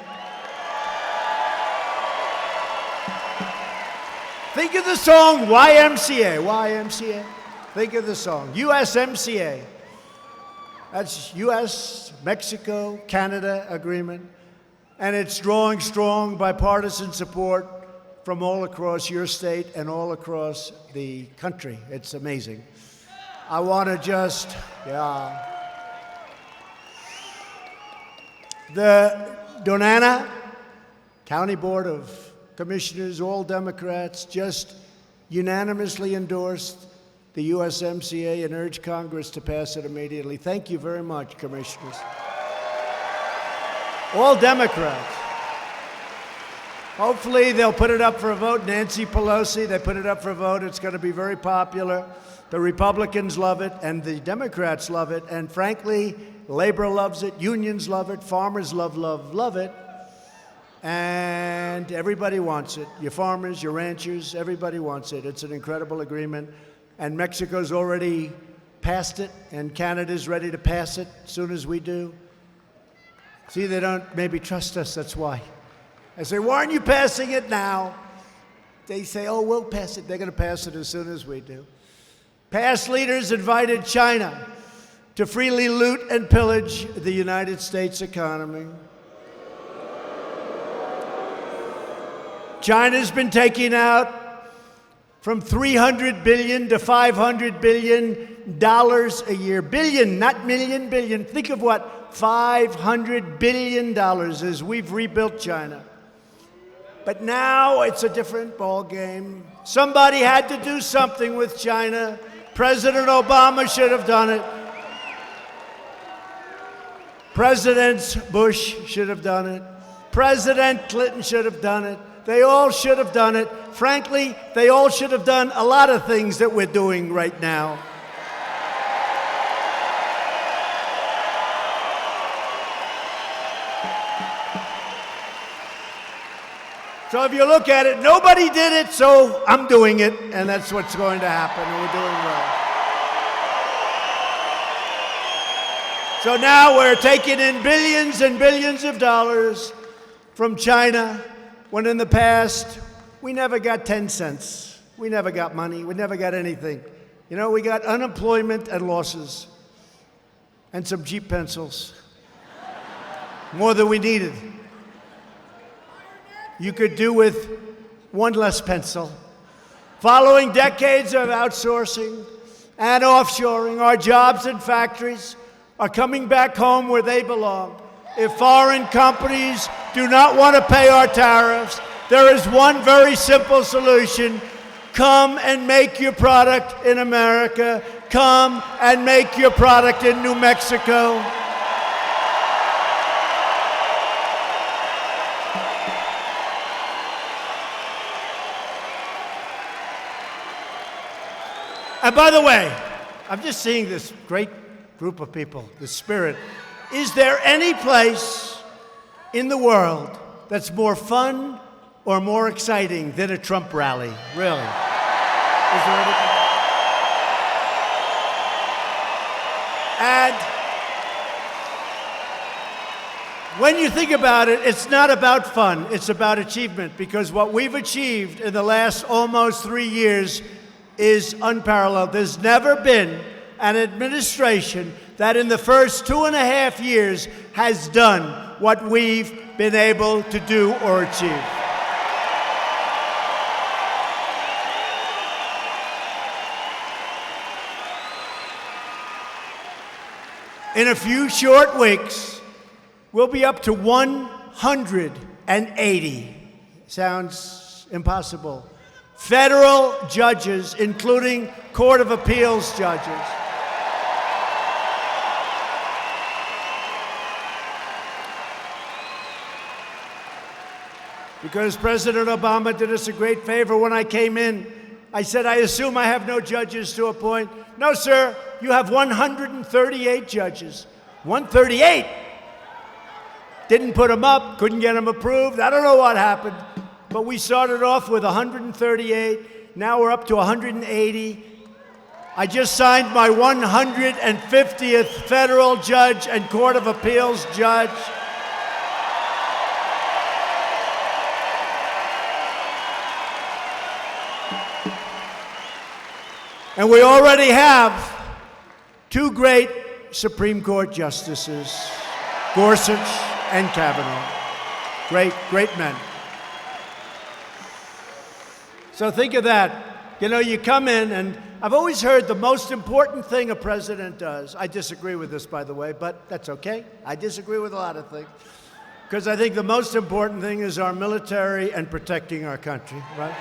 Think of the song YMCA, YMCA. Think of the song, USMCA. That's U.S.-Mexico-Canada agreement. And it's drawing strong bipartisan support from all across your state and all across the country. It's amazing. I want to just, The Donana County Board of Commissioners, all Democrats, just unanimously endorsed the USMCA and urged Congress to pass it immediately. Thank you very much, Commissioners. All Democrats. Hopefully they'll put it up for a vote. Nancy Pelosi, they put it up for a vote. It's going to be very popular. The Republicans love it, and the Democrats love it, and frankly, labor loves it, unions love it, farmers love it, and everybody wants it. Your farmers, your ranchers, everybody wants it. It's an incredible agreement, and Mexico's already passed it, and Canada's ready to pass it as soon as we do. See, they don't maybe trust us, that's why. I say, why aren't you passing it now? They say, oh, we'll pass it. They're going to pass it as soon as we do. Past leaders invited China to freely loot and pillage the United States economy. China's been taking out from $300 billion to $500 billion a year. Billion, not million, billion. Think of what $500 billion is. We've rebuilt China. But now it's a different ballgame. Somebody had to do something with China. President Obama should have done it. President Bush should have done it. President Clinton should have done it. They all should have done it. Frankly, they all should have done a lot of things that we're doing right now. So if you look at it, nobody did it, so I'm doing it, and that's what's going to happen, and we're doing well. So now we're taking in billions and billions of dollars from China, when in the past, we never got 10 cents. We never got money. We never got anything. You know, we got unemployment and losses, and some cheap pencils, more than we needed. You could do with one less pencil. Following decades of outsourcing and offshoring, our jobs and factories are coming back home where they belong. If foreign companies do not want to pay our tariffs, there is one very simple solution. Come and make your product in America. Come and make your product in New Mexico. And by the way, I'm just seeing this great group of people, the spirit. Is there any place in the world that's more fun or more exciting than a Trump rally? Really? Is there any place? And when you think about it, it's not about fun, it's about achievement, because what we've achieved in the last almost 3 years is unparalleled. There's never been an administration that in the first 2.5 years has done what we've been able to do or achieve. In a few short weeks, we'll be up to 180. Sounds impossible. Federal judges, including Court of Appeals judges. Because President Obama did us a great favor when I came in. I said, I assume I have no judges to appoint. No, sir, you have 138 judges. 138! Didn't put them up, couldn't get them approved. I don't know what happened. But we started off with 138. Now we're up to 180. I just signed my 150th federal judge and Court of Appeals judge. And we already have 2 great Supreme Court justices, Gorsuch and Kavanaugh. Great, great men. So think of that. You know, you come in, and I've always heard the most important thing a president does. I disagree with this, by the way, but that's okay. I disagree with a lot of things. Because I think the most important thing is our military and protecting our country, right?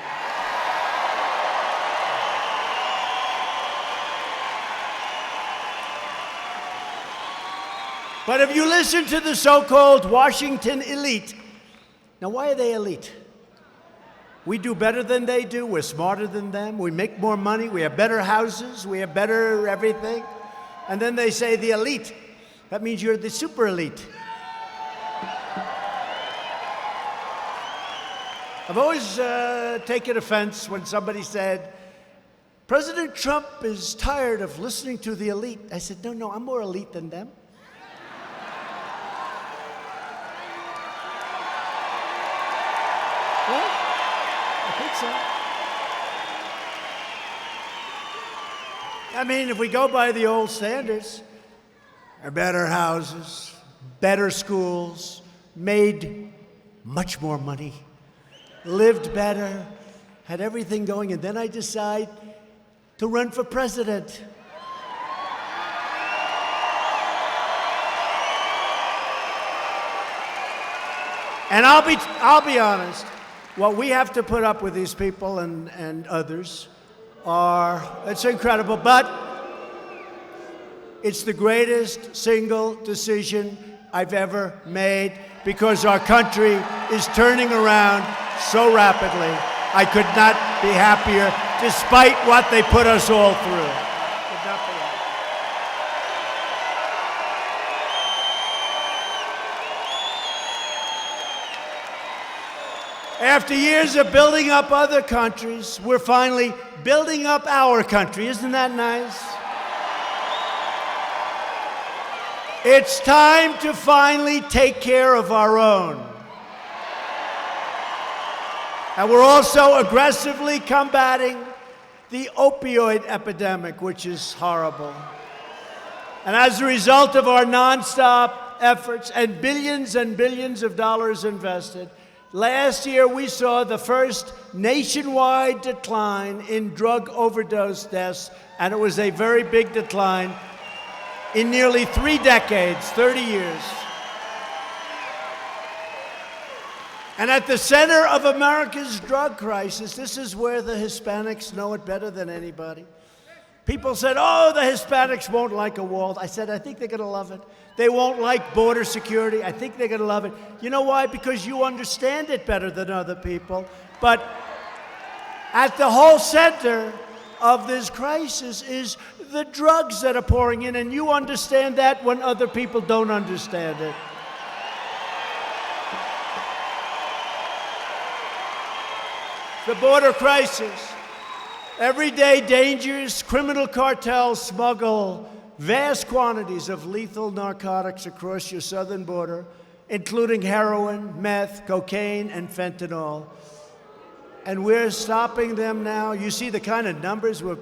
But if you listen to the so-called Washington elite, now why are they elite? We do better than they do. We're smarter than them. We make more money. We have better houses. We have better everything. And then they say the elite. That means you're the super elite. I've always taken offense when somebody said, President Trump is tired of listening to the elite. I said, no, I'm more elite than them. I mean, if we go by the old standards, better houses, better schools, made much more money, lived better, had everything going, and then I decide to run for president. And I'll be honest, what we have to put up with these people and others it's incredible, but it's the greatest single decision I've ever made because our country is turning around so rapidly. I could not be happier despite what they put us all through. Could not be happier. After years of building up other countries, we're finally building up our country. Isn't that nice? It's time to finally take care of our own. And we're also aggressively combating the opioid epidemic, which is horrible. And as a result of our nonstop efforts and billions of dollars invested, last year we saw the first nationwide decline in drug overdose deaths, and it was a very big decline in nearly 3 decades, 30 years. And at the center of America's drug crisis, this is where the Hispanics know it better than anybody. People said, oh, the Hispanics won't like a wall. I said, I think they're going to love it. They won't like border security. I think they're going to love it. You know why? Because you understand it better than other people. But at the whole center of this crisis is the drugs that are pouring in, and you understand that when other people don't understand it. The border crisis. Everyday dangerous criminal cartels smuggle vast quantities of lethal narcotics across your southern border, including heroin, meth, cocaine, and fentanyl. And we're stopping them now. You see the kind of numbers. We're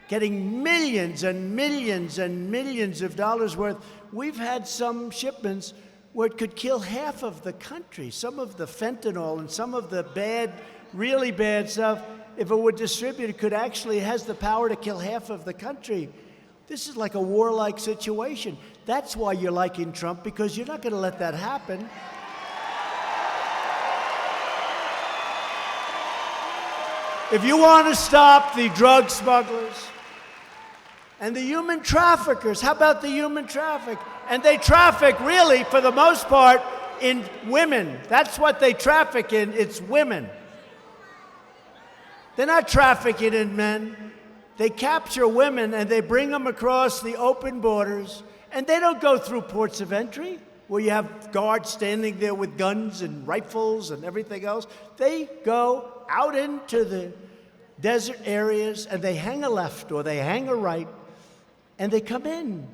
getting millions and millions and millions of dollars worth. We've had some shipments where it could kill half of the country. Some of the fentanyl and some of the bad, really bad stuff, if it were distributed, has the power to kill half of the country. This is like a warlike situation. That's why you're liking Trump, because you're not going to let that happen. If you want to stop the drug smugglers and the human traffickers, how about the human traffic? And they traffic, really, for the most part, in women. That's what they traffic in. It's women. They're not trafficking in men. They capture women and they bring them across the open borders, and they don't go through ports of entry where you have guards standing there with guns and rifles and everything else. They go out into the desert areas and they hang a left or they hang a right and they come in.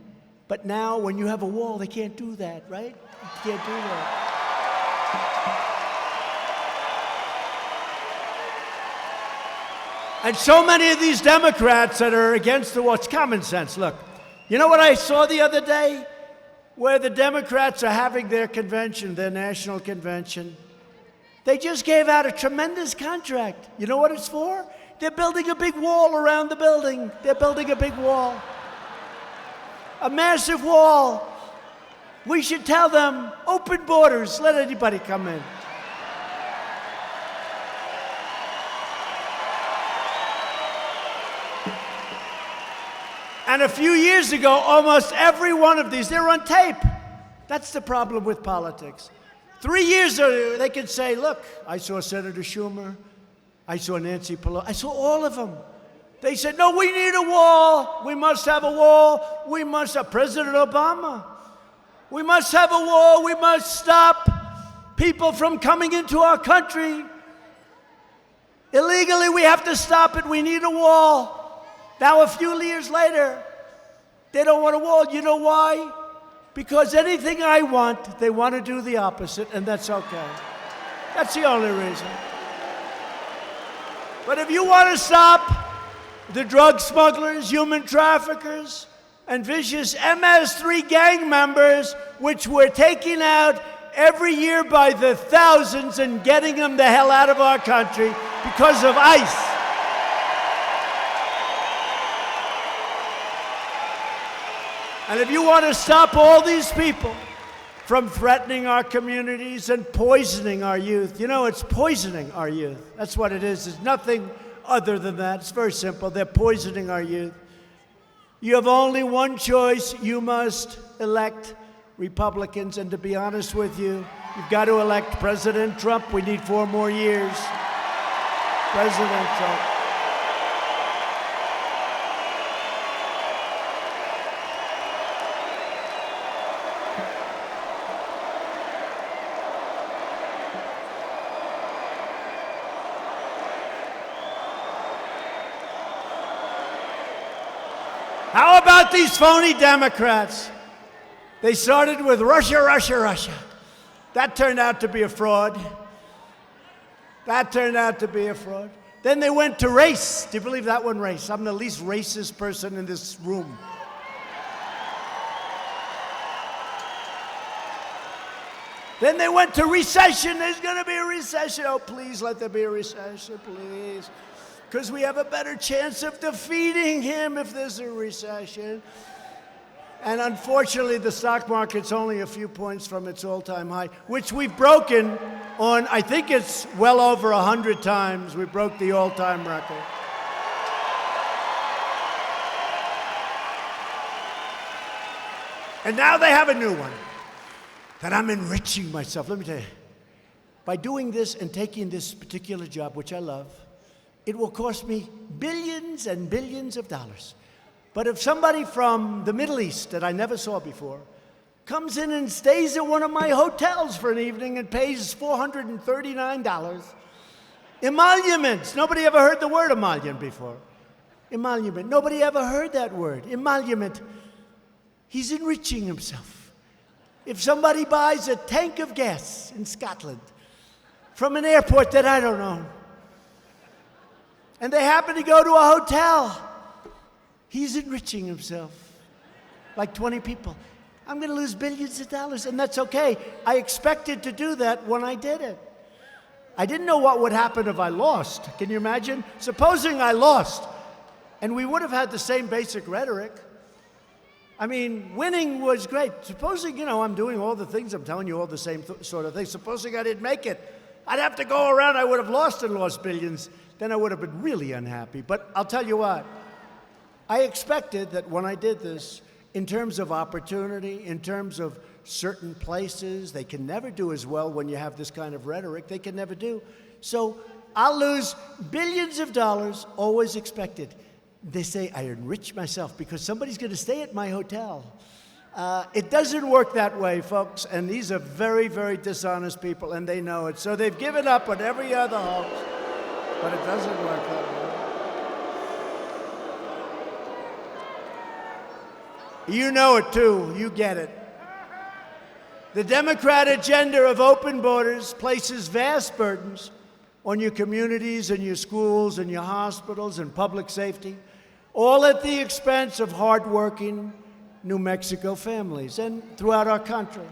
But now when you have a wall, they can't do that, right? You can't do that. And so many of these Democrats that are against the wall, it's common sense. Look, you know what I saw the other day? Where the Democrats are having their convention, their national convention. They just gave out a tremendous contract. You know what it's for? They're building a big wall around the building. They're building a big wall. A massive wall. We should tell them, open borders, let anybody come in. And a few years ago, almost every one of these, they're on tape. That's the problem with politics. 3 years ago, they could say, look, I saw Senator Schumer, I saw Nancy Pelosi, I saw all of them. They said, no, we need a wall. We must have a wall. We must have President Obama. We must have a wall. We must stop people from coming into our country. Illegally, we have to stop it. We need a wall. Now, a few years later, they don't want a wall. You know why? Because anything I want, they want to do the opposite, and that's okay. That's the only reason. But if you want to stop the drug smugglers, human traffickers, and vicious MS-3 gang members, which we're taking out every year by the thousands and getting them the hell out of our country because of ICE. And if you want to stop all these people from threatening our communities and poisoning our youth, you know, it's poisoning our youth. That's what it is. It's nothing other than that. It's very simple. They're poisoning our youth. You have only one choice. You must elect Republicans. And to be honest with you, you've got to elect President Trump. We need 4 more years. President Trump. How about these phony Democrats? They started with Russia, Russia, Russia. That turned out to be a fraud. That turned out to be a fraud. Then they went to race. Do you believe that one, race? I'm the least racist person in this room. Then they went to recession. There's going to be a recession. Oh, please let there be a recession, please. Because we have a better chance of defeating him if there's a recession. And unfortunately, the stock market's only a few points from its all-time high, which we've broken on, I think it's well over 100 times. We broke the all-time record. And now they have a new one, that I'm enriching myself. Let me tell you, by doing this and taking this particular job, which I love, it will cost me billions and billions of dollars. But if somebody from the Middle East that I never saw before comes in and stays at one of my hotels for an evening and pays $439, emoluments. Nobody ever heard the word emollient before. Emolument. Nobody ever heard that word. Emolument. He's enriching himself. If somebody buys a tank of gas in Scotland from an airport that I don't own, and they happen to go to a hotel, he's enriching himself. Like 20 people. I'm going to lose billions of dollars, and that's okay. I expected to do that when I did it. I didn't know what would happen if I lost. Can you imagine? Supposing I lost, and we would have had the same basic rhetoric. I mean, winning was great. Supposing, I'm doing all the things, I'm telling you all the same sort of things. Supposing I didn't make it, I'd have to go around, I would have lost and lost billions. Then I would have been really unhappy. But I'll tell you what, I expected that when I did this, in terms of opportunity, in terms of certain places, they can never do as well when you have this kind of rhetoric. They can never do. So I'll lose billions of dollars, always expected. They say I enrich myself because somebody's going to stay at my hotel. It doesn't work that way, folks, and these are very, very dishonest people, and they know it. So they've given up on every other hoax. But it doesn't work that way. You know it too. You get it. The Democrat agenda of open borders places vast burdens on your communities and your schools and your hospitals and public safety, all at the expense of hardworking New Mexico families and throughout our country.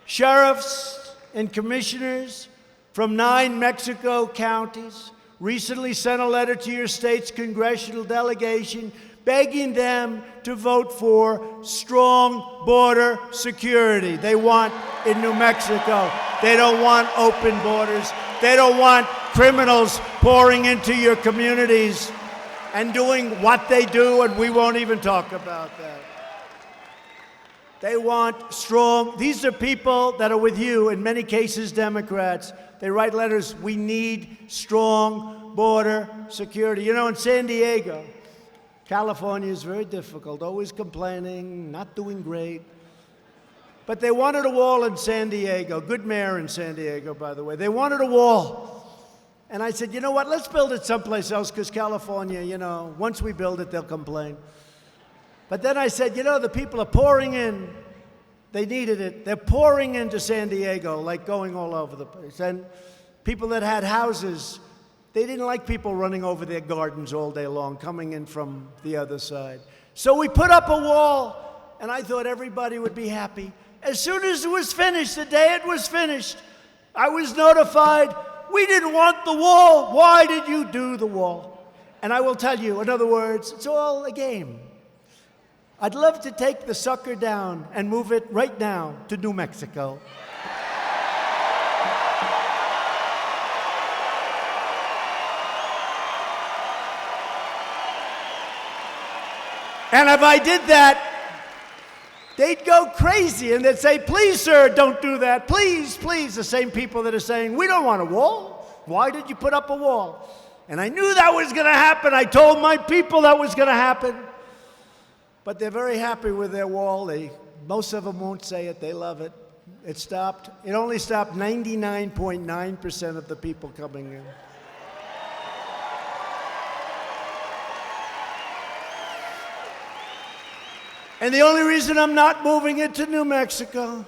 Sheriffs and commissioners from 9 Mexico counties recently sent a letter to your state's congressional delegation begging them to vote for strong border security. They want in New Mexico. They don't want open borders. They don't want criminals pouring into your communities and doing what they do, and we won't even talk about that. They want strong, these are people that are with you, in many cases Democrats. They write letters, we need strong border security. In San Diego, California is very difficult, always complaining, not doing great. But they wanted a wall in San Diego, good mayor in San Diego, by the way. They wanted a wall. And I said, you know what, let's build it someplace else, because California, once we build it, they'll complain. But then I said, the people are pouring in. They needed it. They're pouring into San Diego, like going all over the place. And people that had houses They didn't like people running over their gardens all day long, coming in from the other side. So we put up a wall, and I thought everybody would be happy. As soon as it was finished, the day it was finished, I was notified, we didn't want the wall. Why did you do the wall? And I will tell you, in other words, it's all a game. I'd love to take the sucker down and move it right now to New Mexico. And if I did that, they'd go crazy and they'd say, please, sir, don't do that. Please, please. The same people that are saying, we don't want a wall. Why did you put up a wall? And I knew that was going to happen. I told my people that was going to happen. But they're very happy with their wall. Most of them won't say it. They love it. It stopped. It only stopped 99.9% of the people coming in. And the only reason I'm not moving it to New Mexico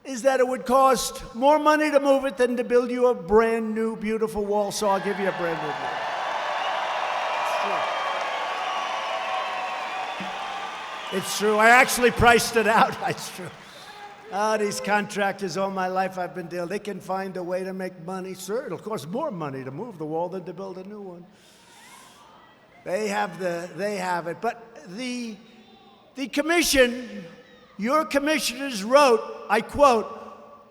is that it would cost more money to move it than to build you a brand new, beautiful wall, so I'll give you a brand new one. It's true. I actually priced it out. It's true. Oh, these contractors all my life I've been dealing, they can find a way to make money. Sir, it'll cost more money to move the wall than to build a new one. They have it. But the commission, your commissioners wrote, I quote,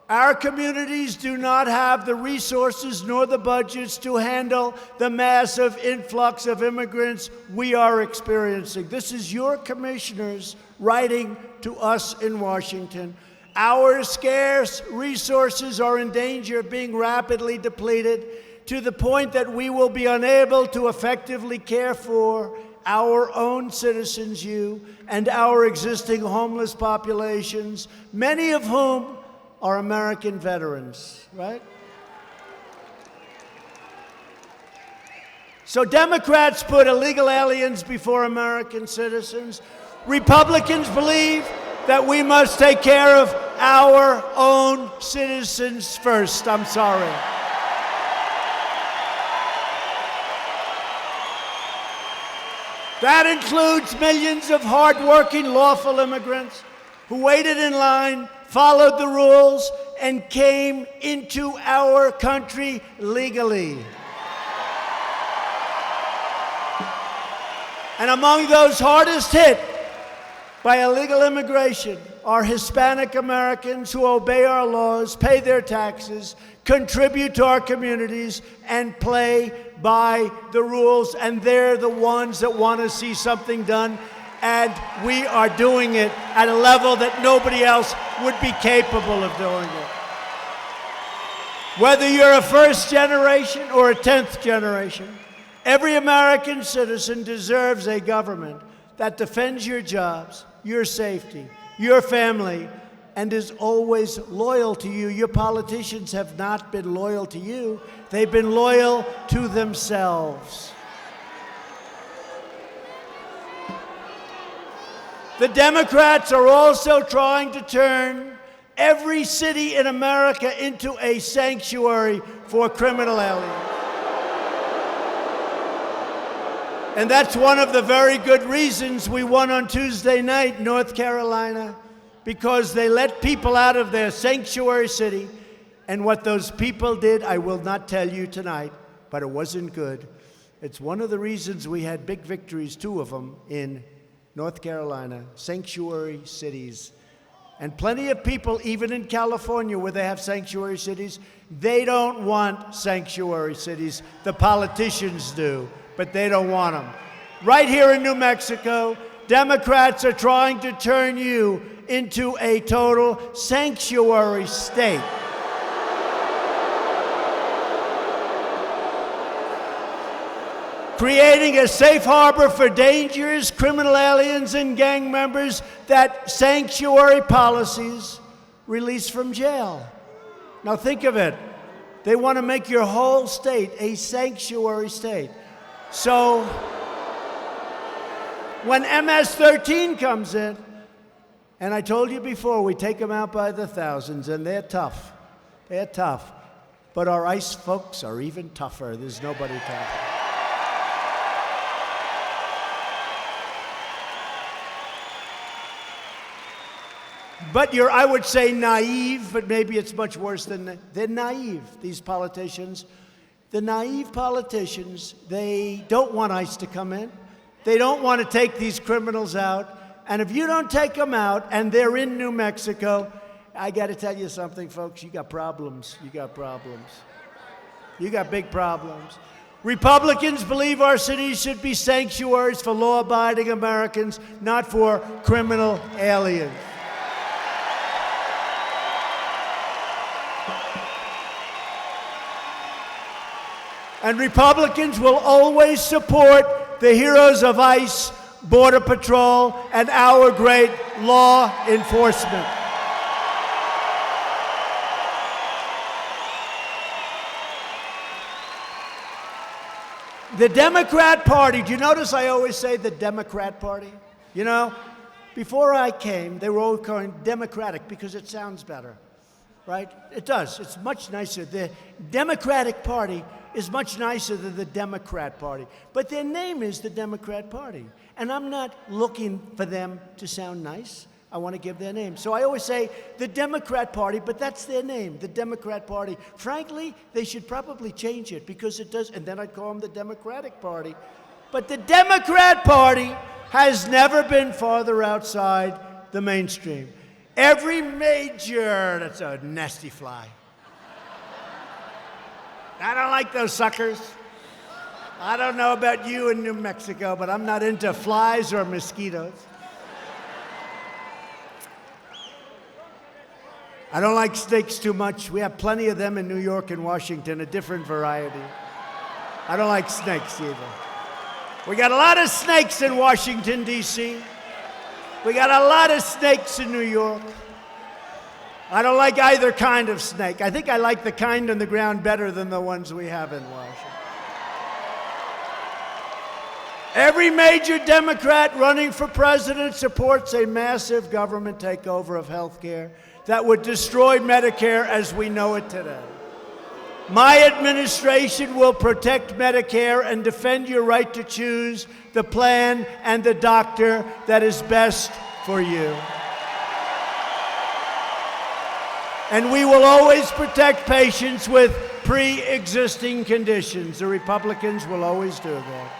our communities do not have the resources nor the budgets to handle the massive influx of immigrants we are experiencing. This is your commissioners writing to us in Washington. Our scarce resources are in danger of being rapidly depleted to the point that we will be unable to effectively care for our own citizens, you, and our existing homeless populations, many of whom are American veterans, right? So Democrats put illegal aliens before American citizens. Republicans believe that we must take care of our own citizens first. I'm sorry. That includes millions of hardworking, lawful immigrants who waited in line, followed the rules, and came into our country legally. And among those hardest hit by illegal immigration are Hispanic Americans who obey our laws, pay their taxes, contribute to our communities, and play by the rules. And they're the ones that want to see something done. And we are doing it at a level that nobody else would be capable of doing it. Whether you're a first generation or a 10th generation, every American citizen deserves a government that defends your jobs, your safety, your family, and is always loyal to you. Your politicians have not been loyal to you. They've been loyal to themselves. The Democrats are also trying to turn every city in America into a sanctuary for criminal aliens. And that's one of the very good reasons we won on Tuesday night in North Carolina, because they let people out of their sanctuary city. And what those people did, I will not tell you tonight, but it wasn't good. It's one of the reasons we had big victories, 2 of them, in North Carolina, sanctuary cities. And plenty of people, even in California where they have sanctuary cities, they don't want sanctuary cities. The politicians do, but they don't want them. Right here in New Mexico, Democrats are trying to turn you into a total sanctuary state. Creating a safe harbor for dangerous criminal aliens and gang members that sanctuary policies release from jail. Now think of it. They want to make your whole state a sanctuary state. So when MS-13 comes in, and I told you before, we take them out by the thousands, and they're tough. They're tough. But our ICE folks are even tougher. There's nobody tougher. But you're, I would say, naive, but maybe it's much worse than that. They're naive, these politicians. The naive politicians, they don't want ICE to come in. They don't want to take these criminals out. And if you don't take them out and they're in New Mexico, I got to tell you something, folks. You got problems. You got problems. You got big problems. Republicans believe our cities should be sanctuaries for law-abiding Americans, not for criminal aliens. And Republicans will always support the heroes of ICE, Border Patrol, and our great law enforcement. The Democrat Party, do you notice I always say the Democrat Party? You know, before I came, they were all calling Democratic because it sounds better, right? It does. It's much nicer. The Democratic Party is much nicer than the Democrat Party. But their name is the Democrat Party. And I'm not looking for them to sound nice. I want to give their name. So I always say the Democrat Party, but that's their name, the Democrat Party. Frankly, they should probably change it because it does, and then I'd call them the Democratic Party. But the Democrat Party has never been farther outside the mainstream. Every major, that's a nasty fly. I don't like those suckers. I don't know about you in New Mexico, but I'm not into flies or mosquitoes. I don't like snakes too much. We have plenty of them in New York and Washington, a different variety. I don't like snakes either. We got a lot of snakes in Washington, D.C. We got a lot of snakes in New York. I don't like either kind of snake. I think I like the kind on the ground better than the ones we have in Washington. Every major Democrat running for president supports a massive government takeover of health care that would destroy Medicare as we know it today. My administration will protect Medicare and defend your right to choose the plan and the doctor that is best for you. And we will always protect patients with pre-existing conditions. The Republicans will always do that.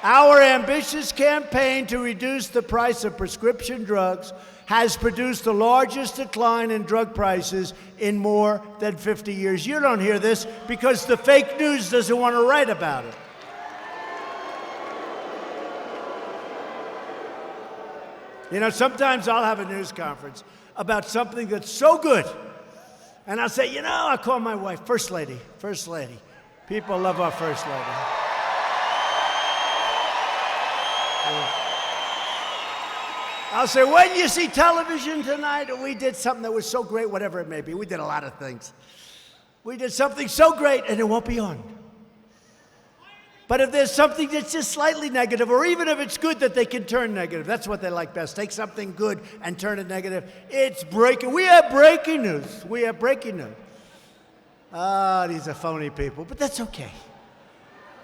Our ambitious campaign to reduce the price of prescription drugs has produced the largest decline in drug prices in more than 50 years. You don't hear this because the fake news doesn't want to write about it. You know, sometimes I'll have a news conference about something that's so good. And I'll say, you know, I'll call my wife, First Lady, First Lady. People love our First Lady. I'll say, when you see television tonight, we did something that was so great, whatever it may be. We did a lot of things. We did something so great, and it won't be on. But if there's something that's just slightly negative, or even if it's good that they can turn negative, that's what they like best. Take something good and turn it negative. It's breaking. We have breaking news. We have breaking news. Ah, these are phony people, but that's okay.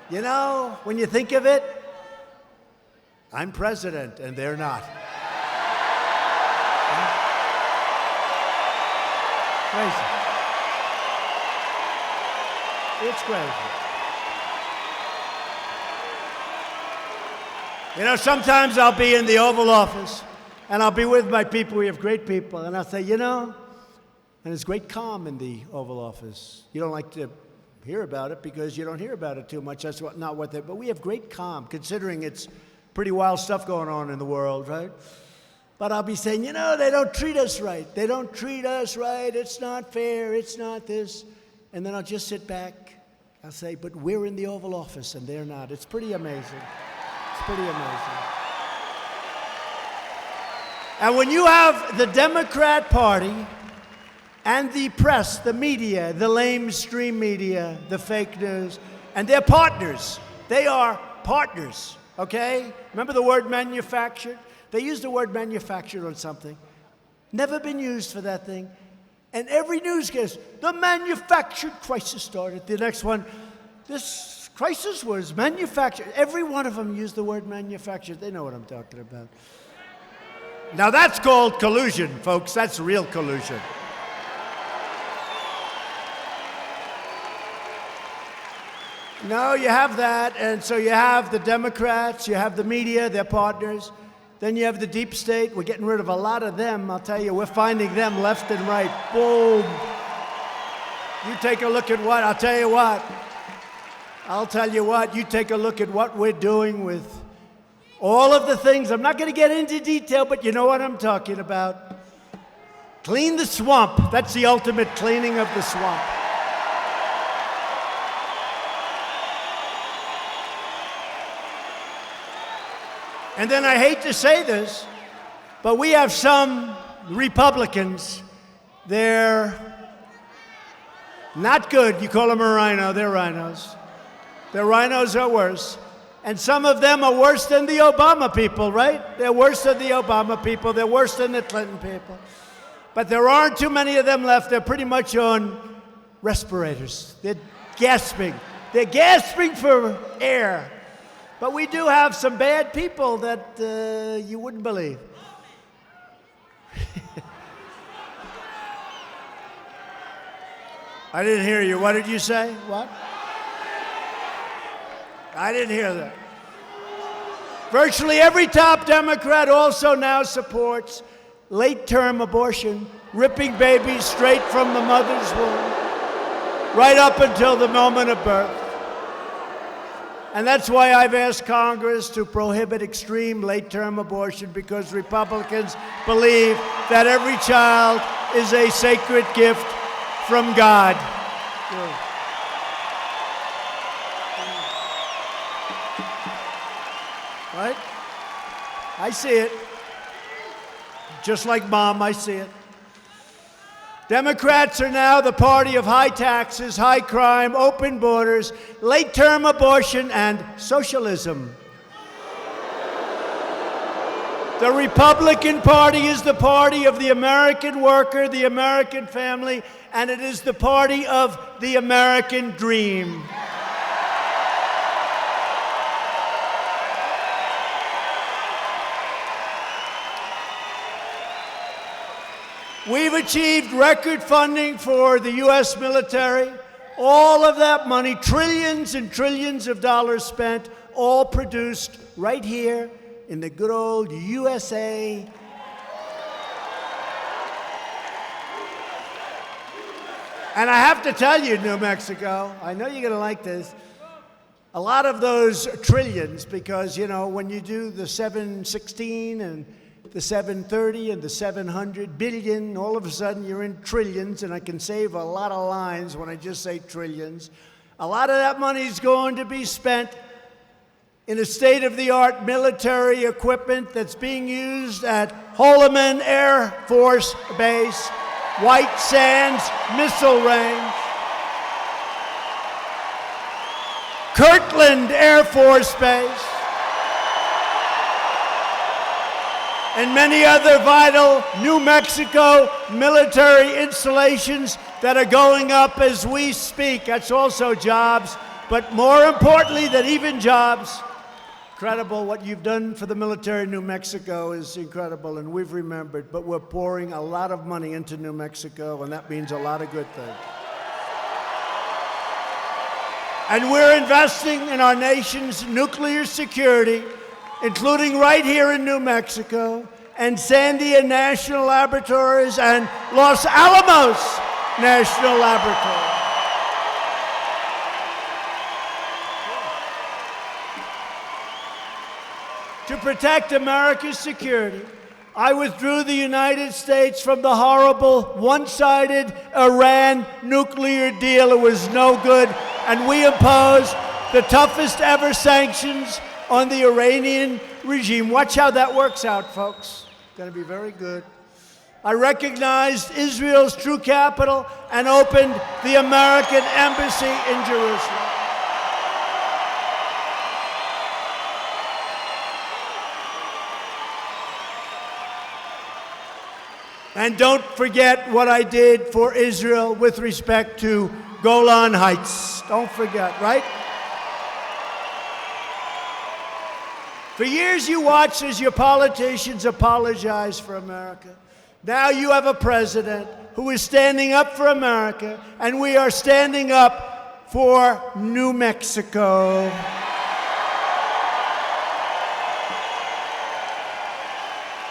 You know, when you think of it, I'm president, and they're not. Crazy. It's crazy. You know, sometimes I'll be in the Oval Office, and I'll be with my people. We have great people. And I'll say, you know, and there's great calm in the Oval Office. You don't like to hear about it because you don't hear about it too much. That's not what they, but we have great calm, considering it's pretty wild stuff going on in the world, right? But I'll be saying, you know, they don't treat us right. They don't treat us right. It's not fair. It's not this. And then I'll just sit back. I'll say, but we're in the Oval Office, and they're not. It's pretty amazing. It's pretty amazing. And when you have the Democrat Party and the press, the media, the lamestream media, the fake news, and they're partners. They are partners, okay? Remember the word manufactured? They used the word manufactured on something. Never been used for that thing. And every newscast, the manufactured crisis started. The next one, this crisis was manufactured. Every one of them used the word manufactured. They know what I'm talking about. Now that's called collusion, folks. That's real collusion. No, you have that, and so you have the Democrats, you have the media, their partners. Then you have the deep state. We're getting rid of a lot of them. I'll tell you, we're finding them left and right. Boom. You take a look at what, I'll tell you what, you take a look at what we're doing with all of the things. I'm not going to get into detail, but you know what I'm talking about. Clean the swamp. That's the ultimate cleaning of the swamp. And then I hate to say this, but we have some Republicans, they're not good. You call them a rhino, they're rhinos. Their rhinos are worse. And some of them are worse than the Obama people, right? They're worse than the Obama people. They're worse than the Clinton people. But there aren't too many of them left. They're pretty much on respirators. They're gasping. They're gasping for air. But we do have some bad people that you wouldn't believe. I didn't hear you. What did you say? What? I didn't hear that. Virtually every top Democrat also now supports late-term abortion, ripping babies straight from the mother's womb, right up until the moment of birth. And that's why I've asked Congress to prohibit extreme late-term abortion, because Republicans believe that every child is a sacred gift from God. Right? I see it. Just like Mom, I see it. Democrats are now the party of high taxes, high crime, open borders, late-term abortion, and socialism. The Republican Party is the party of the American worker, the American family, and it is the party of the American dream. We've achieved record funding for the U.S. military. All of that money, trillions and trillions of dollars spent, all produced right here in the good old USA. And I have to tell you, New Mexico, I know you're going to like this, a lot of those trillions, because, you know, when you do the 716 and the 730 and the 700 billion, all of a sudden you're in trillions, and I can save a lot of lines when I just say trillions. A lot of that money is going to be spent in a state-of-the-art military equipment that's being used at Holloman Air Force Base, White Sands Missile Range, Kirtland Air Force Base, and many other vital New Mexico military installations that are going up as we speak. That's also jobs, but more importantly than even jobs, incredible. What you've done for the military in New Mexico is incredible, and we've remembered, but we're pouring a lot of money into New Mexico, and that means a lot of good things. And we're investing in our nation's nuclear security, including right here in New Mexico, and Sandia National Laboratories and Los Alamos National Laboratory. To protect America's security, I withdrew the United States from the horrible, one-sided Iran nuclear deal. It was no good, and we imposed the toughest ever sanctions on the Iranian regime. Watch how that works out, folks. It's going to be very good. I recognized Israel's true capital and opened the American embassy in Jerusalem. And don't forget what I did for Israel with respect to Golan Heights. Don't forget, right? For years you watched as your politicians apologize for America. Now you have a president who is standing up for America, and we are standing up for New Mexico.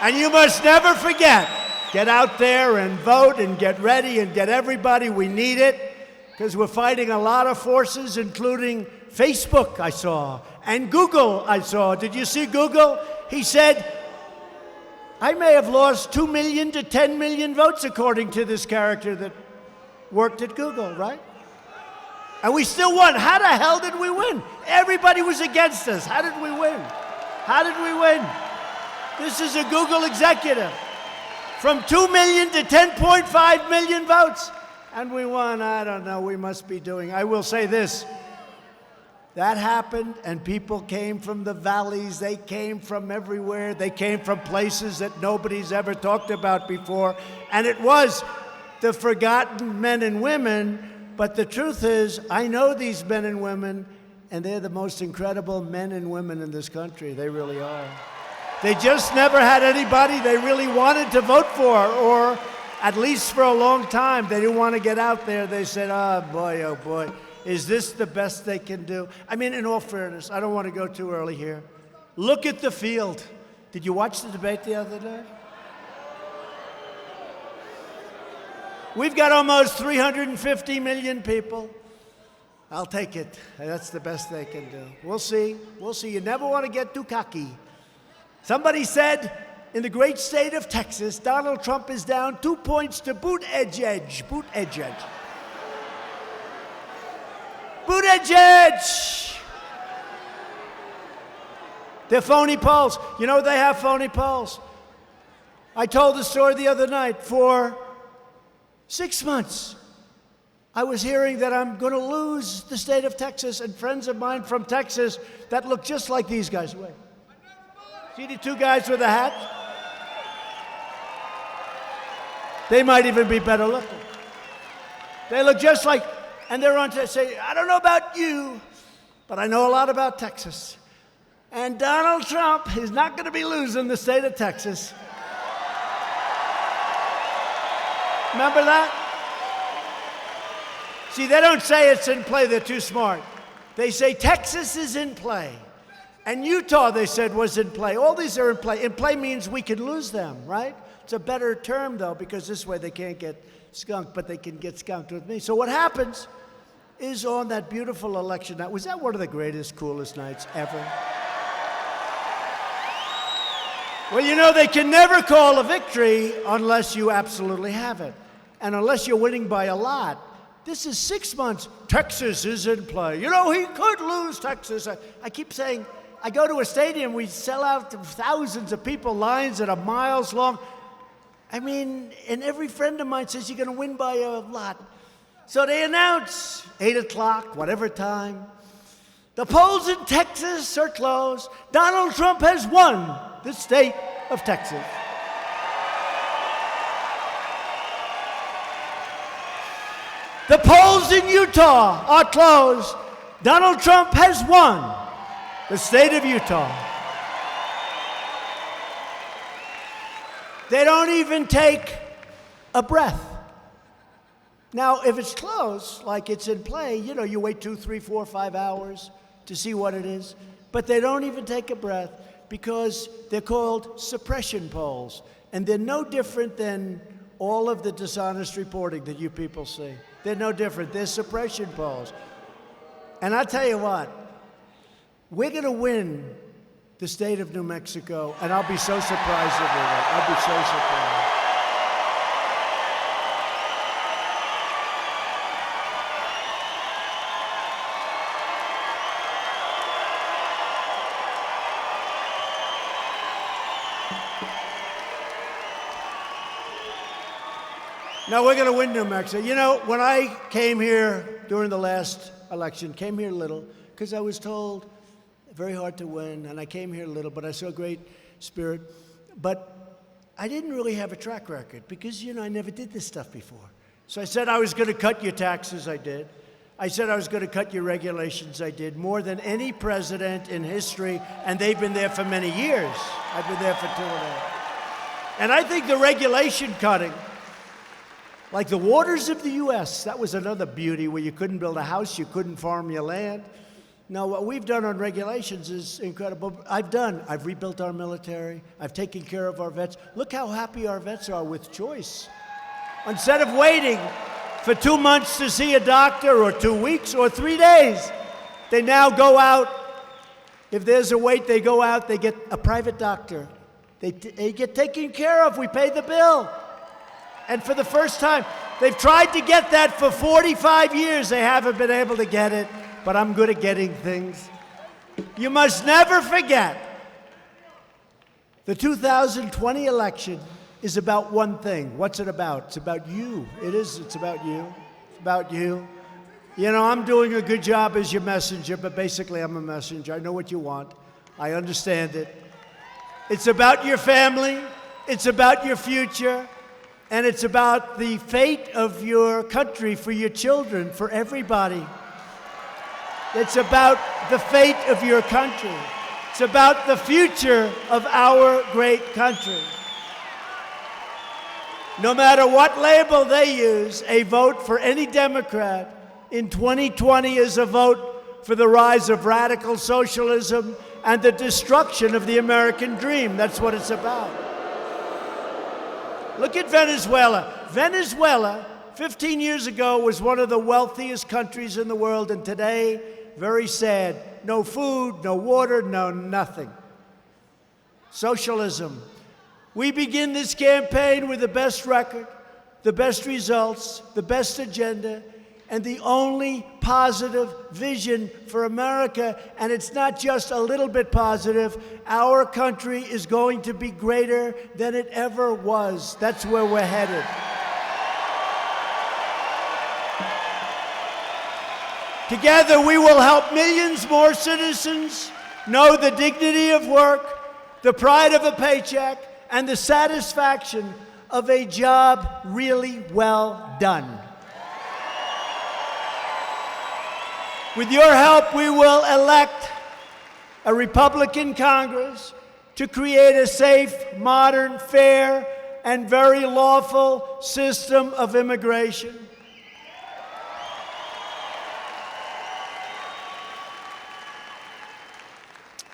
And you must never forget, get out there and vote and get ready and get everybody. We need it because we're fighting a lot of forces, including Facebook, I saw, and Google, I saw. Did you see Google? He said, I may have lost 2 million to 10 million votes, according to this character that worked at Google, right? And we still won. How the hell did we win? Everybody was against us. How did we win? How did we win? This is a Google executive. From 2 million to 10.5 million votes. And we won. I don't know. We must be doing. I will say this. That happened, and people came from the valleys. They came from everywhere. They came from places that nobody's ever talked about before. And it was the forgotten men and women. But the truth is, I know these men and women, and they're the most incredible men and women in this country. They really are. They just never had anybody they really wanted to vote for, or at least for a long time. They didn't want to get out there. They said, oh boy, is this the best they can do? I mean, in all fairness, I don't want to go too early here. Look at the field. Did you watch the debate the other day? We've got almost 350 million people. I'll take it. That's the best they can do. We'll see. We'll see. You never want to get too cocky. Somebody said, in the great state of Texas, Donald Trump is down 2 points to Buttigieg. Buttigieg! They're phony polls. You know, they have phony polls. I told the story the other night. For 6 months, I was hearing that I'm going to lose the state of Texas, and friends of mine from Texas that look just like these guys. Wait. See the two guys with the hat? They might even be better looking. They look just like, and they're on to say, I don't know about you, but I know a lot about Texas. And Donald Trump is not going to be losing the state of Texas. Remember that? See, they don't say it's in play. They're too smart. They say Texas is in play. And Utah, they said, was in play. All these are in play. In play means we can lose them, right? It's a better term, though, because this way they can't get skunked, but they can get skunked with me. So what happens is on that beautiful election night, was that one of the greatest, coolest nights ever? Well, you know, they can never call a victory unless you absolutely have it. And unless you're winning by a lot. This is 6 months. Texas is in play. You know, he could lose Texas. I keep saying, I go to a stadium, we sell out to thousands of people, lines that are miles long. I mean, and every friend of mine says you're going to win by a lot. So they announce 8 o'clock, whatever time. The polls in Texas are closed. Donald Trump has won the state of Texas. The polls in Utah are closed. Donald Trump has won the state of Utah. They don't even take a breath. Now, if it's closed, like it's in play, you know, you wait 2, 3, 4, 5 hours to see what it is. But they don't even take a breath because they're called suppression polls. And they're no different than all of the dishonest reporting that you people see. They're no different. They're suppression polls. And I'll tell you what, we're going to win the state of New Mexico, and I'll be so surprised if we win. I'll be so surprised. Now, we're going to win New Mexico. You know, when I came here during the last election, came here little, because I was told very hard to win, and I came here little, but I saw great spirit. But I didn't really have a track record because, I never did this stuff before. So I said I was going to cut your taxes, I did. I said I was going to cut your regulations, I did, more than any president in history, and they've been there for many years. I've been there for 2.5. And I think the regulation cutting, like the waters of the U.S., that was another beauty where you couldn't build a house, you couldn't farm your land. Now, what we've done on regulations is incredible. I've rebuilt our military. I've taken care of our vets. Look how happy our vets are with choice. Instead of waiting for 2 months to see a doctor, or 2 weeks, or 3 days, they now go out. If there's a wait, they go out, they get a private doctor. They get taken care of. We pay the bill. And for the first time, they've tried to get that for 45 years. They haven't been able to get it. But I'm good at getting things. You must never forget, the 2020 election is about one thing. What's it about? It's about you. It's about you. It's about you. I'm doing a good job as your messenger, but basically I'm a messenger. I know what you want. I understand it. It's about your family. It's about your future. And it's about the fate of your country, for your children, for everybody. It's about the fate of your country. It's about the future of our great country. No matter what label they use, a vote for any Democrat in 2020 is a vote for the rise of radical socialism and the destruction of the American dream. That's what it's about. Look at Venezuela. Venezuela, 15 years ago, was one of the wealthiest countries in the world, and today, very sad. No food, no water, no nothing. Socialism. We begin this campaign with the best record, the best results, the best agenda, and the only positive vision for America. And it's not just a little bit positive. Our country is going to be greater than it ever was. That's where we're headed. Together, we will help millions more citizens know the dignity of work, the pride of a paycheck, and the satisfaction of a job really well done. With your help, we will elect a Republican Congress to create a safe, modern, fair, and very lawful system of immigration.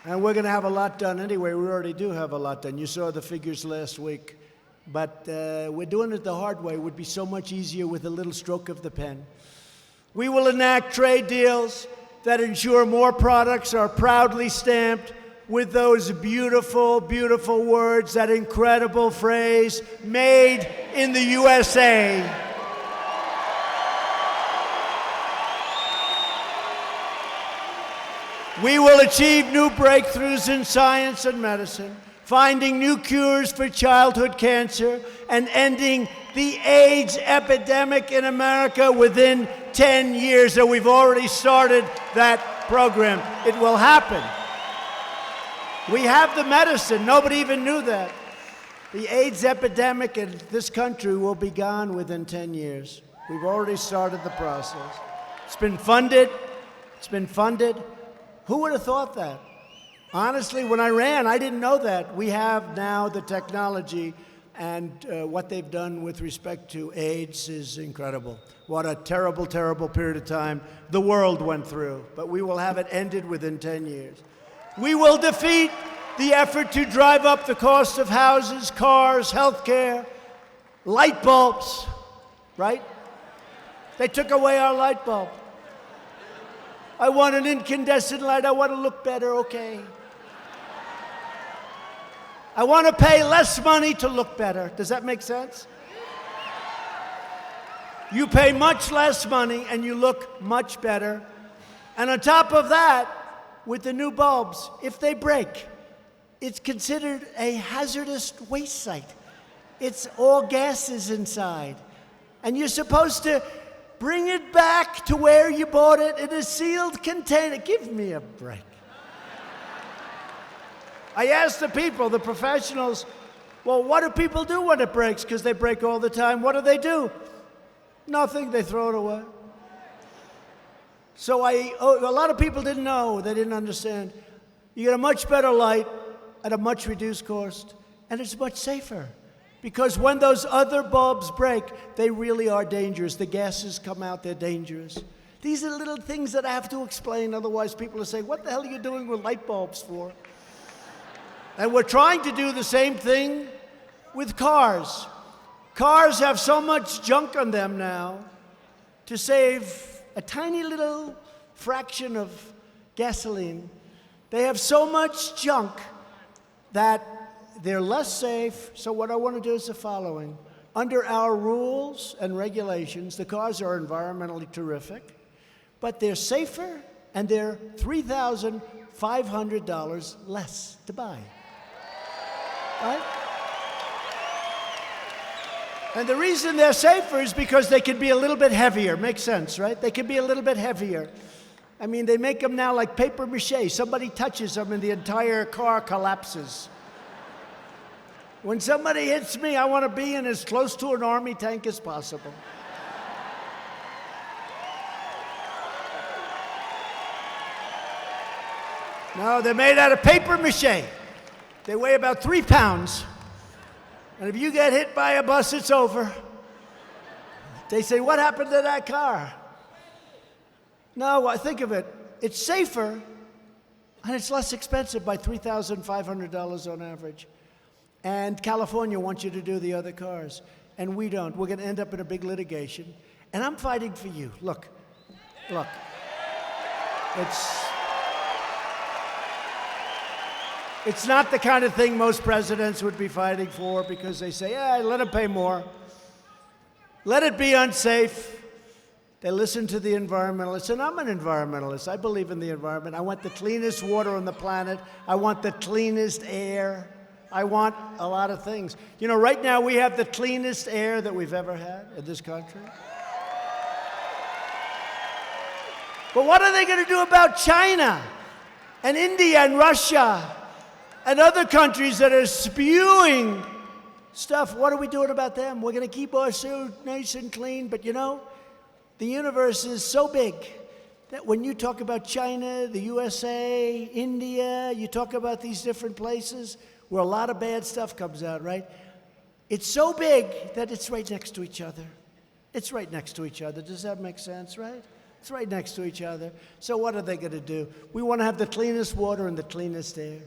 And we're going to have a lot done anyway. We already do have a lot done. You saw the figures last week. But we're doing it the hard way. It would be so much easier with a little stroke of the pen. We will enact trade deals that ensure more products are proudly stamped with those beautiful, beautiful words, that incredible phrase, made in the USA. We will achieve new breakthroughs in science and medicine, finding new cures for childhood cancer, and ending the AIDS epidemic in America within 10 years. And we've already started that program. It will happen. We have the medicine. Nobody even knew that. The AIDS epidemic in this country will be gone within 10 years. We've already started the process. It's been funded. It's been funded. Who would have thought that? Honestly, when I ran, I didn't know that. We have now the technology, and what they've done with respect to AIDS is incredible. What a terrible, terrible period of time the world went through. But we will have it ended within 10 years. We will defeat the effort to drive up the cost of houses, cars, health care, light bulbs, right? They took away our light bulb. I want an incandescent light. I want to look better, okay. I want to pay less money to look better. Does that make sense? You pay much less money and you look much better. And on top of that, with the new bulbs, if they break, it's considered a hazardous waste site. It's all gases inside. And you're supposed to bring it back to where you bought it in a sealed container. Give me a break. I asked the people, the professionals, Well, what do people do when it breaks? Because they break all the time. What do? Nothing. They throw it away. So a lot of people didn't know. They didn't understand. You get a much better light at a much reduced cost, and it's much safer. Because when those other bulbs break, they really are dangerous. The gases come out, they're dangerous. These are little things that I have to explain, otherwise people are saying, what the hell are you doing with light bulbs for? And we're trying to do the same thing with cars. Cars have so much junk on them now. To save a tiny little fraction of gasoline, they have so much junk that they're less safe. So what I want to do is the following. Under our rules and regulations, the cars are environmentally terrific, but they're safer and they're $3,500 less to buy. Right? And the reason they're safer is because they can be a little bit heavier. Makes sense, right? They can be a little bit heavier. I mean, they make them now like paper mache. Somebody touches them and the entire car collapses. When somebody hits me, I want to be in as close to an army tank as possible. No, they're made out of paper mache. They weigh about 3 pounds. And if you get hit by a bus, it's over. They say, what happened to that car? No, think of it. It's safer, and it's less expensive by $3,500 on average. And California wants you to do the other cars, and we don't. We're going to end up in a big litigation. And I'm fighting for you. Look. It's not the kind of thing most presidents would be fighting for because they say, let them pay more. Let it be unsafe. They listen to the environmentalists, and I'm an environmentalist. I believe in the environment. I want the cleanest water on the planet. I want the cleanest air. I want a lot of things. You know, right now we have the cleanest air that we've ever had in this country. But what are they going to do about China and India and Russia and other countries that are spewing stuff? What are we doing about them? We're going to keep our suit nice and clean, but you know, the universe is so big that when you talk about China, the USA, India, you talk about these different places where a lot of bad stuff comes out, right? It's so big that it's right next to each other. It's right next to each other. Does that make sense, right? It's right next to each other. So what are they going to do? We want to have the cleanest water and the cleanest air.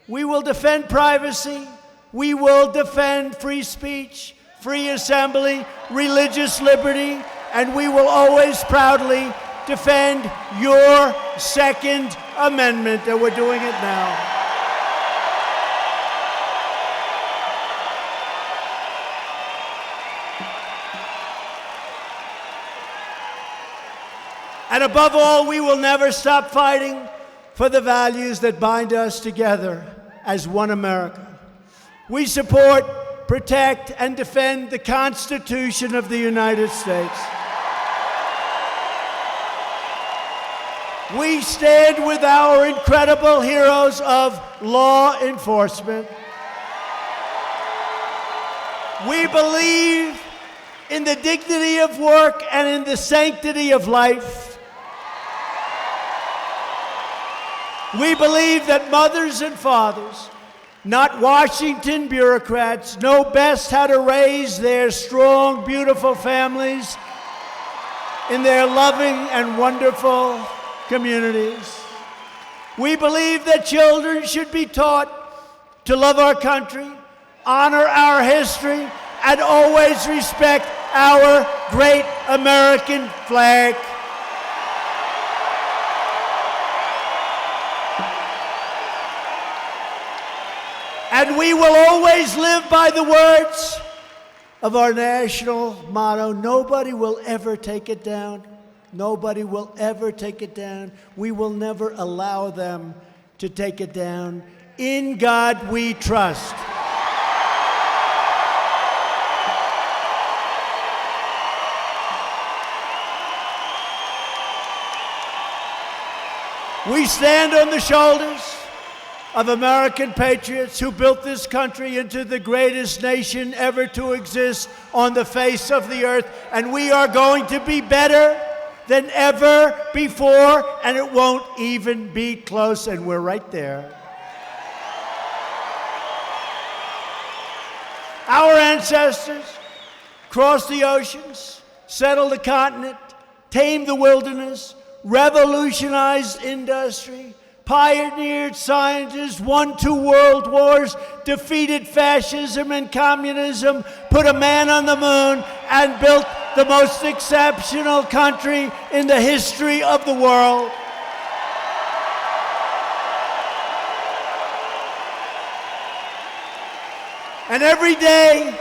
We will defend privacy. We will defend free speech, free assembly, religious liberty, and we will always proudly defend your Second Amendment, and we're doing it now. And above all, we will never stop fighting for the values that bind us together as one America. We support, protect, and defend the Constitution of the United States. We stand with our incredible heroes of law enforcement. We believe in the dignity of work and in the sanctity of life. We believe that mothers and fathers, not Washington bureaucrats, know best how to raise their strong, beautiful families in their loving and wonderful communities. We believe that children should be taught to love our country, honor our history, and always respect our great American flag. And we will always live by the words of our national motto: nobody will ever take it down. Nobody will ever take it down. We will never allow them to take it down. In God we trust. We stand on the shoulders of American patriots who built this country into the greatest nation ever to exist on the face of the earth. And we are going to be better than ever before, and it won't even be close, and we're right there. Our ancestors crossed the oceans, settled the continent, tamed the wilderness, revolutionized industry, pioneered scientists, won 2 world wars, defeated fascism and communism, put a man on the moon, and built the most exceptional country in the history of the world. And every day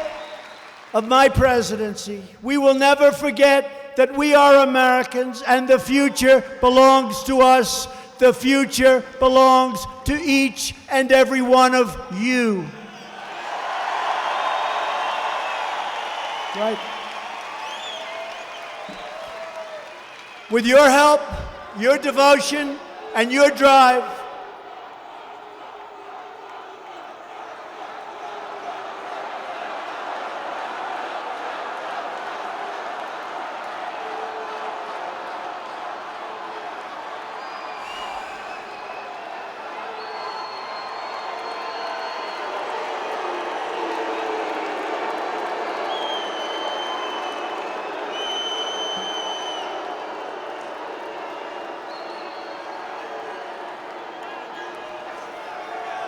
of my presidency, we will never forget that we are Americans and the future belongs to us. The future belongs to each and every one of you. Right? With your help, your devotion, and your drive,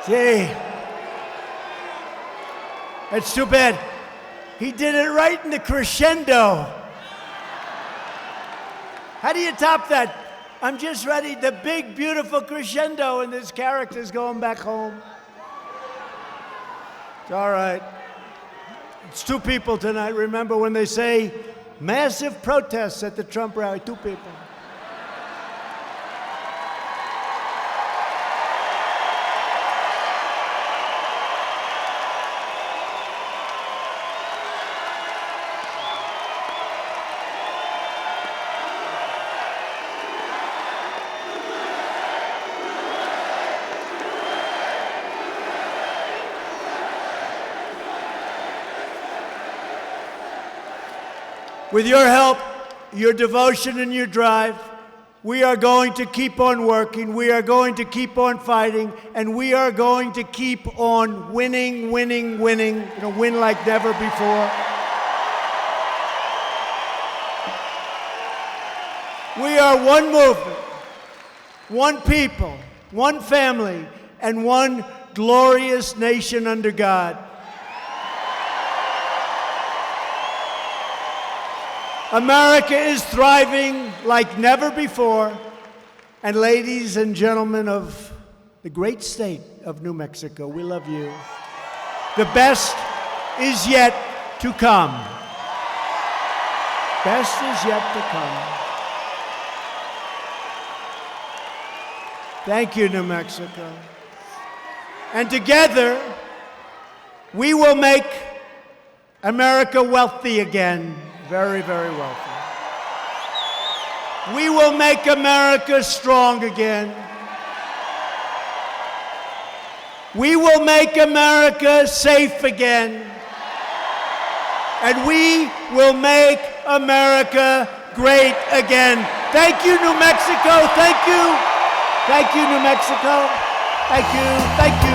gee, it's too bad. He did it right in the crescendo. How do you top that? I'm just ready, the big, beautiful crescendo, and this character's going back home. It's all right. It's 2 people tonight. Remember when they say massive protests at the Trump rally, 2 people. With your help, your devotion, and your drive, we are going to keep on working, we are going to keep on fighting, and we are going to keep on winning, winning, winning, win like never before. We are one movement, one people, one family, and one glorious nation under God. America is thriving like never before. And ladies and gentlemen of the great state of New Mexico, we love you. The best is yet to come. Best is yet to come. Thank you, New Mexico. And together, we will make America wealthy again. Very, very wealthy. We will make America strong again. We will make America safe again. And we will make America great again. Thank you, New Mexico. Thank you. Thank you, New Mexico. Thank you. Thank you.